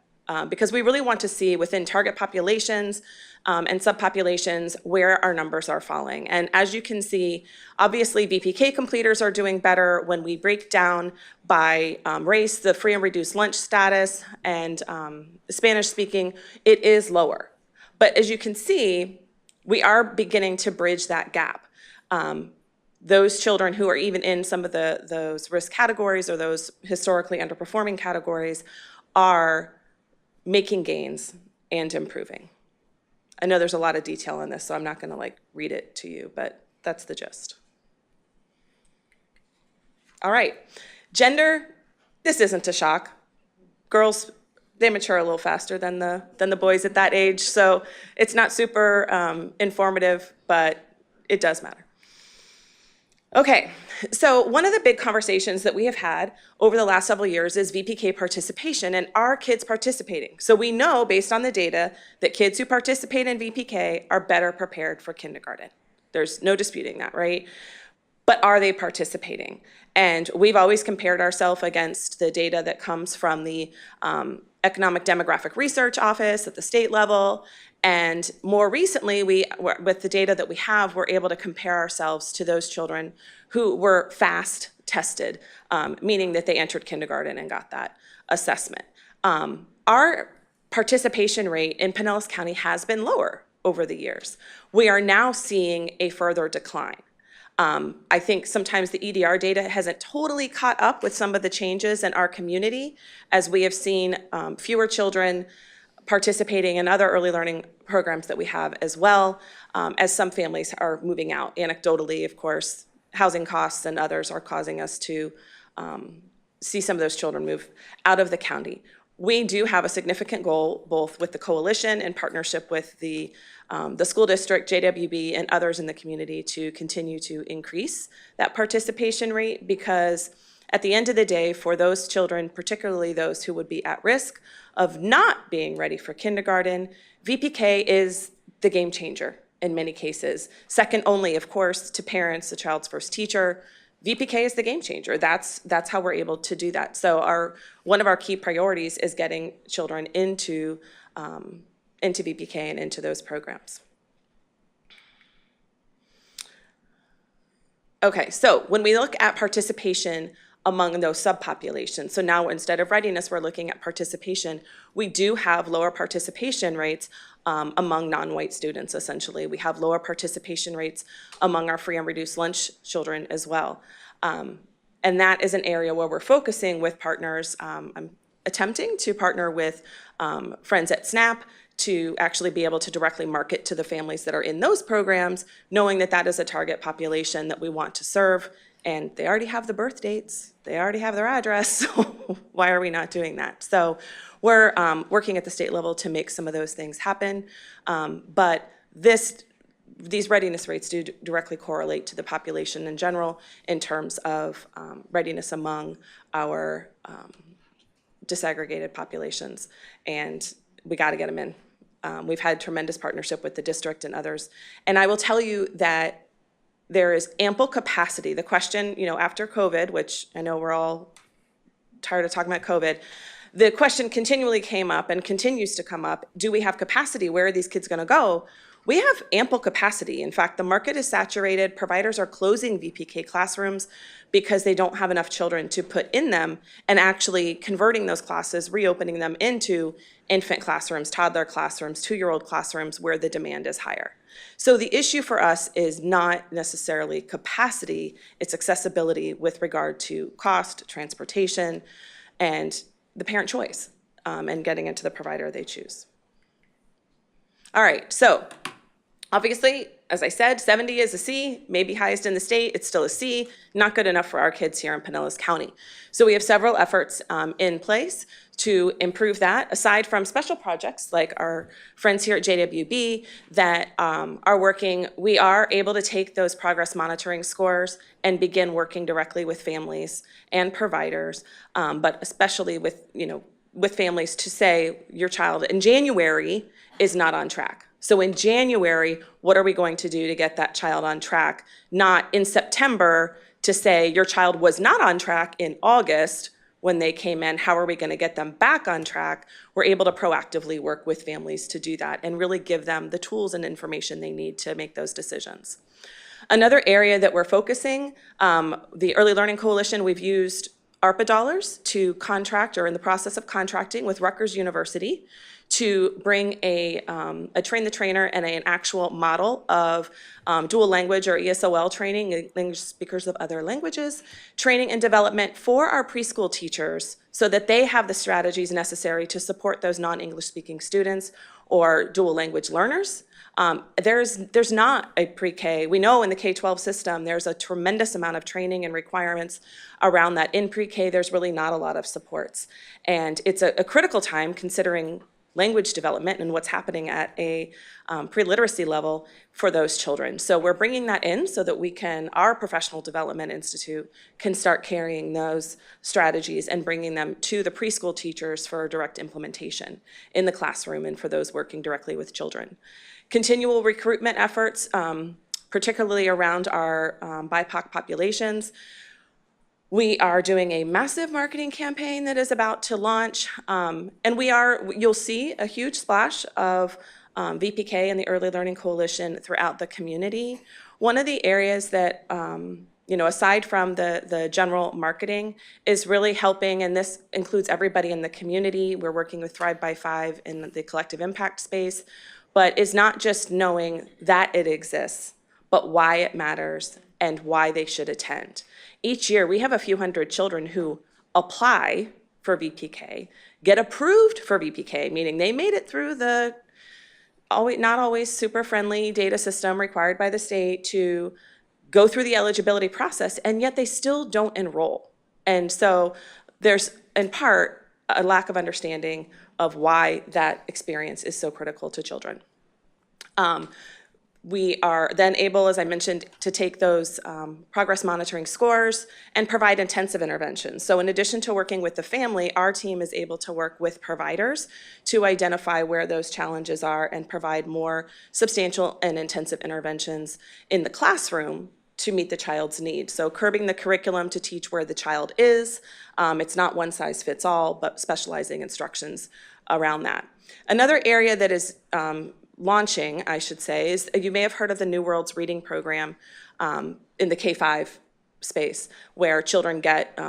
because we really want to see within target populations and subpopulations where our numbers are falling. And as you can see, obviously VPK completers are doing better when we break down by race, the free and reduced lunch status, and Spanish speaking, it is lower. But as you can see, we are beginning to bridge that gap. Those children who are even in some of those risk categories or those historically underperforming categories are making gains and improving. I know there's a lot of detail in this, so I'm not going to read it to you, but that's the gist. All right, gender, this isn't a shock. Girls, they mature a little faster than the boys at that age, so it's not super informative, but it does matter. Okay, so one of the big conversations that we have had over the last several years is VPK participation and are kids participating? So we know based on the data that kids who participate in VPK are better prepared for kindergarten. There's no disputing that, right? But are they participating? And we've always compared ourselves against the data that comes from the Economic Demographic Research Office at the state level. And more recently, with the data that we have, we're able to compare ourselves to those children who were fast tested, meaning that they entered kindergarten and got that assessment. Our participation rate in Pinellas County has been lower over the years. We are now seeing a further decline. I think sometimes the EDR data hasn't totally caught up with some of the changes in our community, as we have seen fewer children participating in other early learning programs that we have as well, as some families are moving out. Anecdotally, of course, housing costs and others are causing us to see some of those children move out of the county. We do have a significant goal, both with the coalition in partnership with the school district, JWB, and others in the community, to continue to increase that participation rate, because at the end of the day, for those children, particularly those who would be at risk of not being ready for kindergarten, VPK is the game changer in many cases. Second only, of course, to parents, the child's first teacher. VPK is the game changer. That's how we're able to do that. So one of our key priorities is getting children into VPK and into those programs. Okay, so when we look at participation among those subpopulations, so now instead of readiness, we're looking at participation, we do have lower participation rates among non-white students, essentially. We have lower participation rates among our free and reduced lunch children as well. And that is an area where we're focusing with partners. I'm attempting to partner with friends at SNAP to actually be able to directly market to the families that are in those programs, knowing that that is a target population that we want to serve. And they already have the birth dates, they already have their address, so why are we not doing that? So we're working at the state level to make some of those things happen. But these readiness rates do directly correlate to the population in general in terms of readiness among our disaggregated populations. And we got to get them in. We've had tremendous partnership with the district and others. And I will tell you that there is ample capacity. The question, after COVID, which I know we're all tired of talking about COVID, the question continually came up and continues to come up, do we have capacity? Where are these kids going to go? We have ample capacity. In fact, the market is saturated. Providers are closing VPK classrooms because they don't have enough children to put in them, and actually converting those classes, reopening them into infant classrooms, toddler classrooms, 2-year-old classrooms where the demand is higher. So the issue for us is not necessarily capacity, it's accessibility with regard to cost, transportation, and the parent choice, and getting into the provider they choose. All right, so obviously, as I said, 70 is a C, maybe highest in the state, it's still a C, not good enough for our kids here in Pinellas County. So we have several efforts in place to improve that, aside from special projects like our friends here at JWB that are working. We are able to take those progress monitoring scores and begin working directly with families and providers, but especially with families to say your child in January is not on track. So in January, what are we going to do to get that child on track? Not in September to say your child was not on track in August when they came in, how are we going to get them back on track? We're able to proactively work with families to do that and really give them the tools and information they need to make those decisions. Another area that we're focusing, the Early Learning Coalition, we've used ARPA dollars to contract, or in the process of contracting with Rutgers University, to bring a train the trainer and an actual model of dual language or ESOL training, English speakers of other languages, training and development for our preschool teachers so that they have the strategies necessary to support those non-English speaking students or dual language learners. There's not a pre-K. We know in the K-12 system, there's a tremendous amount of training and requirements around that. In pre-K, there's really not a lot of supports. And it's a critical time considering language development and what's happening at a pre-literacy level for those children. So we're bringing that in so that our Professional Development Institute can start carrying those strategies and bringing them to the preschool teachers for direct implementation in the classroom and for those working directly with children. Continual recruitment efforts, particularly around our BIPOC populations. We are doing a massive marketing campaign that is about to launch, and you'll see a huge splash of VPK and the Early Learning Coalition throughout the community. One of the areas that, aside from the general marketing, is really helping, and this includes everybody in the community. We're working with Thrive by 5 in the collective impact space, but is not just knowing that it exists, but why it matters and why they should attend. Each year, we have a few hundred children who apply for VPK, get approved for VPK, meaning they made it through the not always super friendly data system required by the state to go through the eligibility process, and yet they still don't enroll. And so there's, in part, a lack of understanding of why that experience is so critical to children. We are then able, as I mentioned, to take those progress monitoring scores and provide intensive interventions. So in addition to working with the family, our team is able to work with providers to identify where those challenges are and provide more substantial and intensive interventions in the classroom to meet the child's needs. So curbing the curriculum to teach where the child is. It's not one size fits all, but specializing instructions around that. Another area that is launching, I should say, is you may have heard of the New Worlds Reading Program in the K-5 space, where children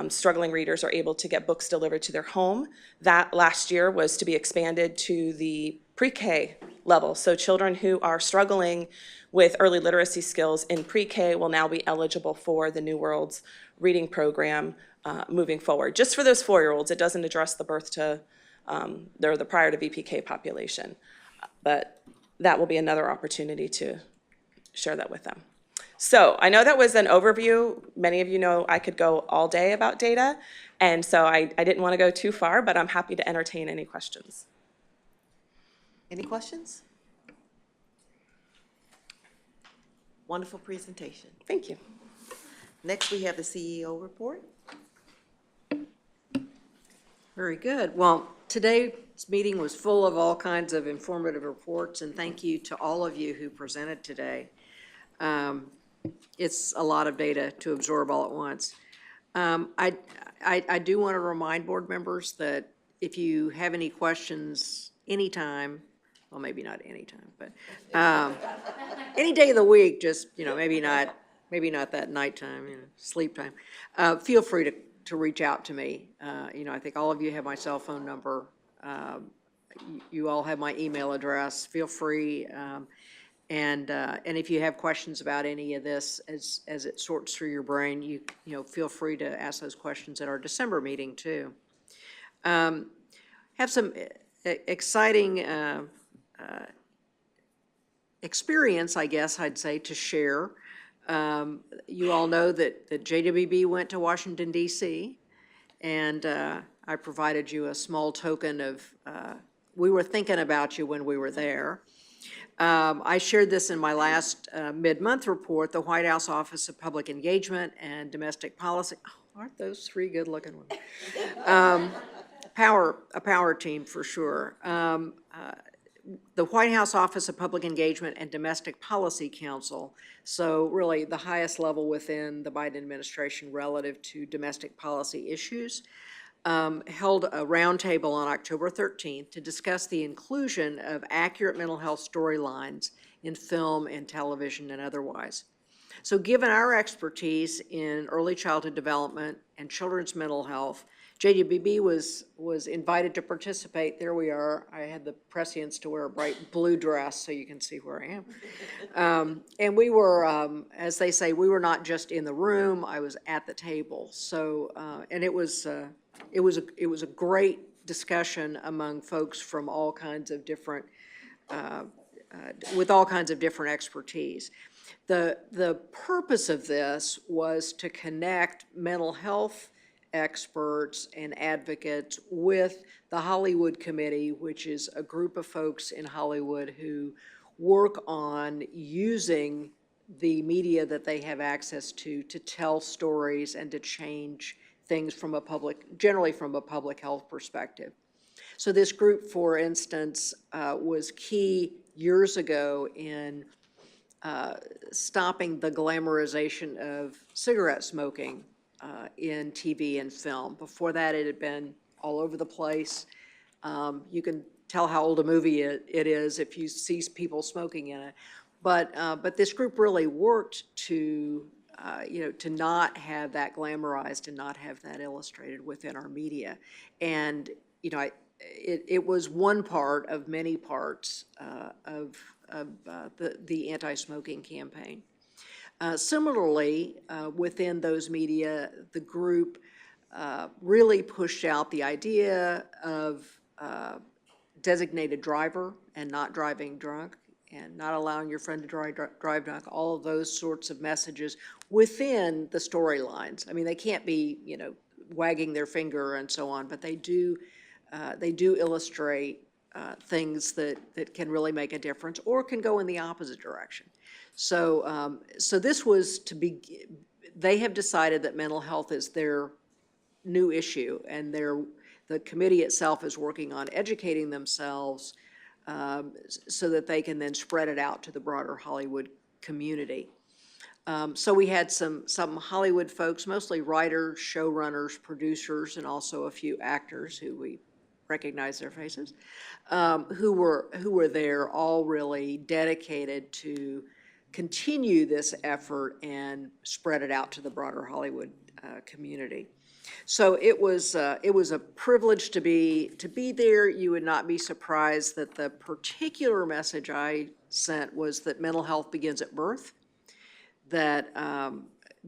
struggling readers are able to get books delivered to their home. That last year was to be expanded to the pre-K level. So children who are struggling with early literacy skills in pre-K will now be eligible for the New Worlds Reading Program moving forward. Just for those 4-year-olds, it doesn't address the birth to, the prior to VPK population. But that will be another opportunity to share that with them. So I know that was an overview. Many of you know I could go all day about data, and so I didn't want to go too far, but I'm happy to entertain any questions.
Any questions? Wonderful presentation.
Thank you.
Next, we have the CEO report.
Very good. Well, today's meeting was full of all kinds of informative reports, and thank you to all of you who presented today. It's a lot of data to absorb all at once. I do want to remind board members that if you have any questions anytime, well, maybe not anytime, but any day of the week, just, maybe not that nighttime, sleep time, feel free to reach out to me. I think all of you have my cell phone number. You all have my email address. Feel free. And if you have questions about any of this as it sorts through your brain, you feel free to ask those questions at our December meeting too. Have some exciting experience, I guess I'd say, to share. You all know that JWB went to Washington, D.C., and I provided you a small token of, we were thinking about you when we were there. I shared this in my last mid-month report. The White House Office of Public Engagement and Domestic Policy, aren't those three good-looking women? A power team for sure. The White House Office of Public Engagement and Domestic Policy Council, so really the highest level within the Biden administration relative to domestic policy issues, held a roundtable on October 13th to discuss the inclusion of accurate mental health storylines in film and television and otherwise. So given our expertise in early childhood development and children's mental health, JWB was invited to participate. There we are. I had the prescience to wear a bright blue dress so you can see where I am. And we were, as they say, we were not just in the room, I was at the table. So, and it was a great discussion among folks from all kinds of different, with all kinds of different expertise. The purpose of this was to connect mental health experts and advocates with the Hollywood Committee, which is a group of folks in Hollywood who work on using the media that they have access to tell stories and to change things from generally from a public health perspective. So this group, for instance, was key years ago in stopping the glamorization of cigarette smoking in TV and film. Before that, it had been all over the place. You can tell how old a movie it is if you see people smoking in it. But this group really worked to to not have that glamorized and not have that illustrated within our media. And it was one part of many parts of the anti-smoking campaign. Similarly, within those media, the group really pushed out the idea of designated driver and not driving drunk and not allowing your friend to drive drunk, all of those sorts of messages within the storylines. I mean, they can't be, wagging their finger and so on, but they do illustrate things that can really make a difference or can go in the opposite direction. So, so this was they have decided that mental health is their new issue, and the committee itself is working on educating themselves so that they can then spread it out to the broader Hollywood community. So we had some Hollywood folks, mostly writers, showrunners, producers, and also a few actors who we recognize their faces, who were there, all really dedicated to continue this effort and spread it out to the broader Hollywood community. So it was a privilege to be there. You would not be surprised that the particular message I sent was that mental health begins at birth, that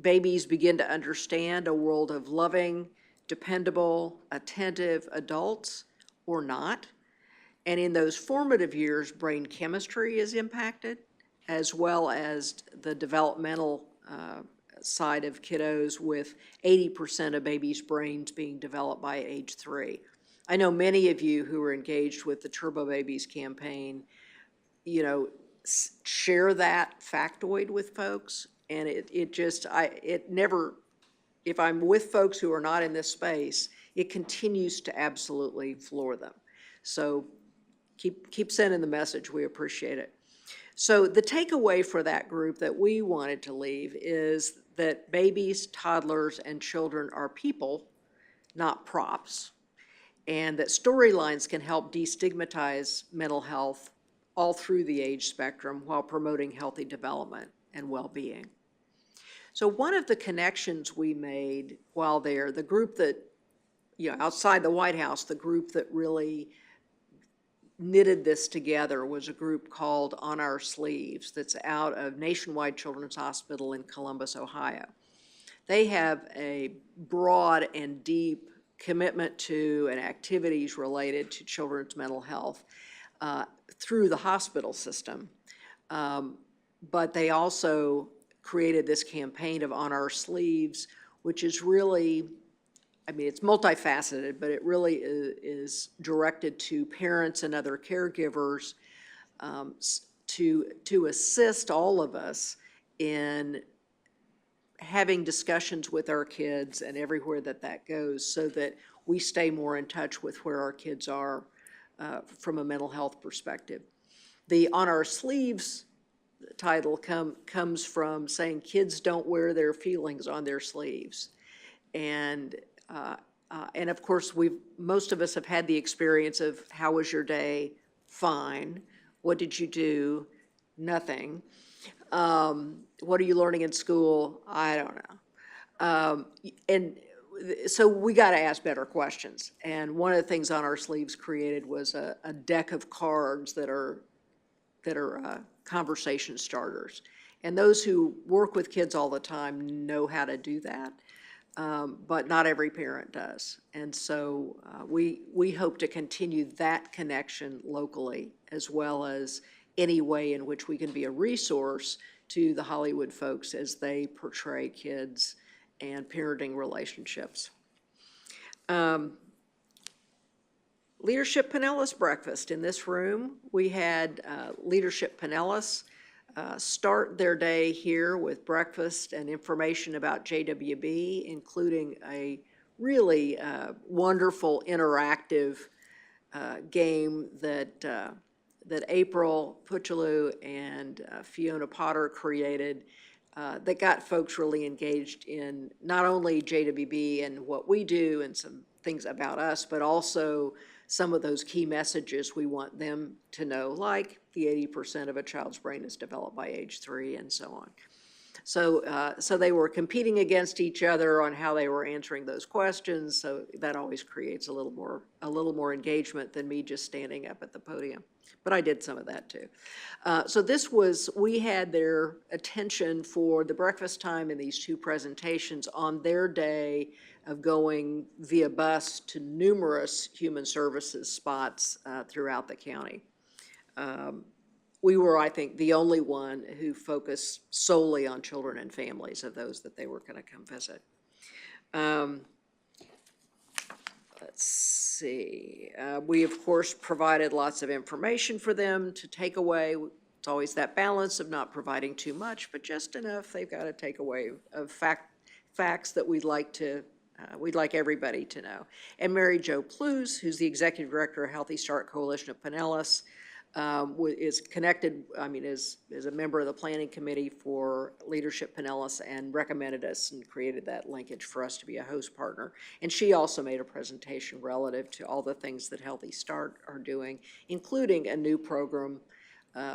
babies begin to understand a world of loving, dependable, attentive adults or not. And in those formative years, brain chemistry is impacted, as well as the developmental side of kiddos, with 80% of babies' brains being developed by age 3. I know many of you who are engaged with the Turbo Babies campaign, share that factoid with folks, and it never, if I'm with folks who are not in this space, it continues to absolutely floor them. So keep sending the message. We appreciate it. So the takeaway for that group that we wanted to leave is that babies, toddlers, and children are people, not props, and that storylines can help destigmatize mental health all through the age spectrum while promoting healthy development and well-being. So one of the connections we made while there, the group that, outside the White House, the group that really knitted this together was a group called On Our Sleeves that's out of Nationwide Children's Hospital in Columbus, Ohio. They have a broad and deep commitment to and activities related to children's mental health through the hospital system. But they also created this campaign of On Our Sleeves, which is really, it's multifaceted, but it really is directed to parents and other caregivers to assist all of us in having discussions with our kids and everywhere that goes so that we stay more in touch with where our kids are from a mental health perspective. The On Our Sleeves title comes from saying kids don't wear their feelings on their sleeves. And of course, most of us have had the experience of how was your day? Fine. What did you do? Nothing. What are you learning in school? I don't know. And so we got to ask better questions. And one of the things On Our Sleeves created was a deck of cards that are conversation starters. And those who work with kids all the time know how to do that, but not every parent does. And so we hope to continue that connection locally, as well as any way in which we can be a resource to the Hollywood folks as they portray kids and parenting relationships. Leadership Pinellas breakfast. In this room, we had Leadership Pinellas start their day here with breakfast and information about JWB, including a really wonderful interactive game that April Puchaloo and Fiona Potter created that got folks really engaged in not only JWB and what we do and some things about us, but also some of those key messages we want them to know, like the 80% of a child's brain is developed by age 3 and so on. So they were competing against each other on how they were answering those questions, so that always creates a little more engagement than me just standing up at the podium. But I did some of that too. So we had their attention for the breakfast time in these two presentations on their day of going via bus to numerous human services spots throughout the county. We were, I think, the only one who focused solely on children and families of those that they were going to come visit. Let's see. We, of course, provided lots of information for them to take away. It's always that balance of not providing too much, but just enough they've got to take away of facts that we'd like everybody to know. And Mary Jo Plews, who's the Executive Director of Healthy Start Coalition of Pinellas, is connected, is a member of the planning committee for Leadership Pinellas and recommended us and created that linkage for us to be a host partner. And she also made a presentation relative to all the things that Healthy Start are doing, including a new program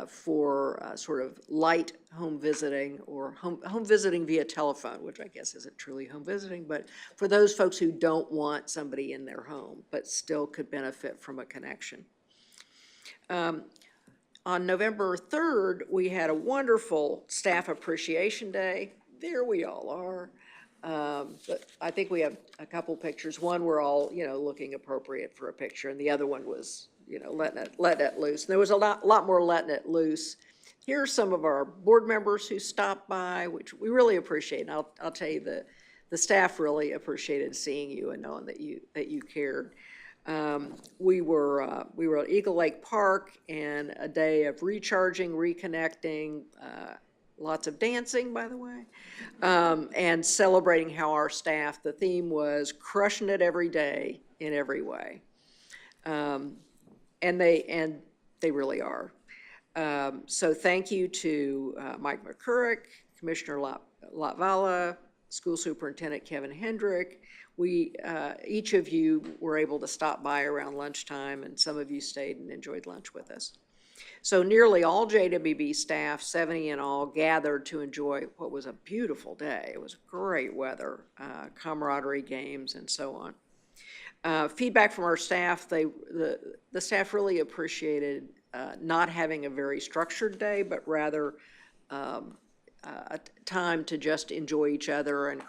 for sort of light home visiting or home visiting via telephone, which I guess isn't truly home visiting, but for those folks who don't want somebody in their home but still could benefit from a connection. On November 3rd, we had a wonderful Staff Appreciation Day. There we all are. But I think we have a couple pictures. One, we're all, looking appropriate for a picture, and the other one was, letting it loose. And there was a lot more letting it loose. Here are some of our board members who stopped by, which we really appreciate. And I'll tell you, the staff really appreciated seeing you and knowing that you cared. We were at Eagle Lake Park, and a day of recharging, reconnecting, lots of dancing, by the way, and celebrating how our staff, the theme was crushing it every day in every way. And they really are. So thank you to Mike McCurrick, Commissioner Latvala, School Superintendent Kevin Hendrick. Each of you were able to stop by around lunchtime, and some of you stayed and enjoyed lunch with us. So nearly all JWB staff, 70 in all, gathered to enjoy what was a beautiful day. It was great weather, camaraderie games, and so on. Feedback from our staff, the staff really appreciated not having a very structured day, but rather a time to just enjoy each other and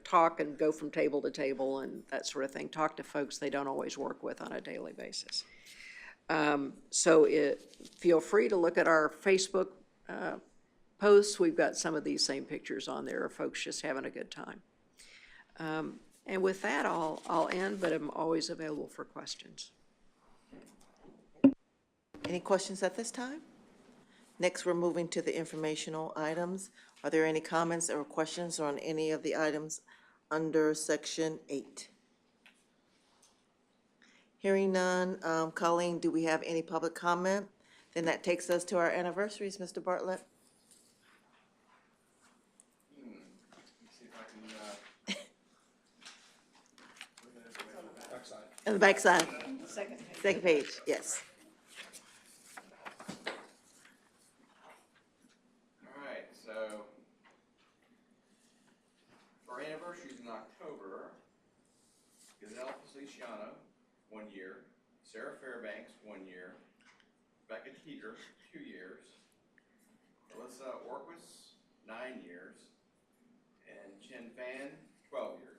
talk and go from table to table and that sort of thing. Talk to folks they don't always work with on a daily basis. Feel free to look at our Facebook posts. We've got some of these same pictures on there of folks just having a good time. And with that, I'll end, but I'm always available for questions.
Any questions at this time? Next, we're moving to the informational items. Are there any comments or questions on any of the items under Section 8? Hearing none, Colleen, do we have any public comment? Then that takes us to our anniversaries, Mr. Bartlett. On the back side. Second page, yes.
All right, so for anniversaries in October, Gazelle Feliciano, 1 year, Sarah Fairbanks, 1 year, Becca Teeter, 2 years, Alyssa Orquist, 9 years, and Chen Fan, 12 years.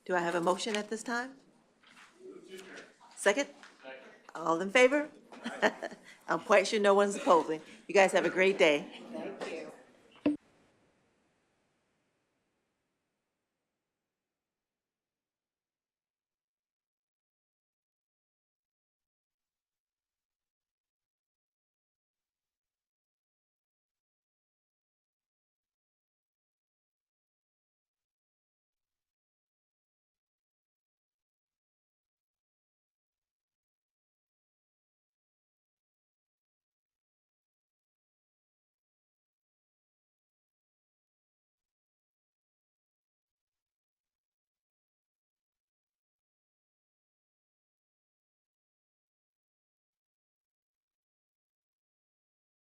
Do I have a motion at this time? Second? All in favor? I'm quite sure no one's opposing. You guys have a great day.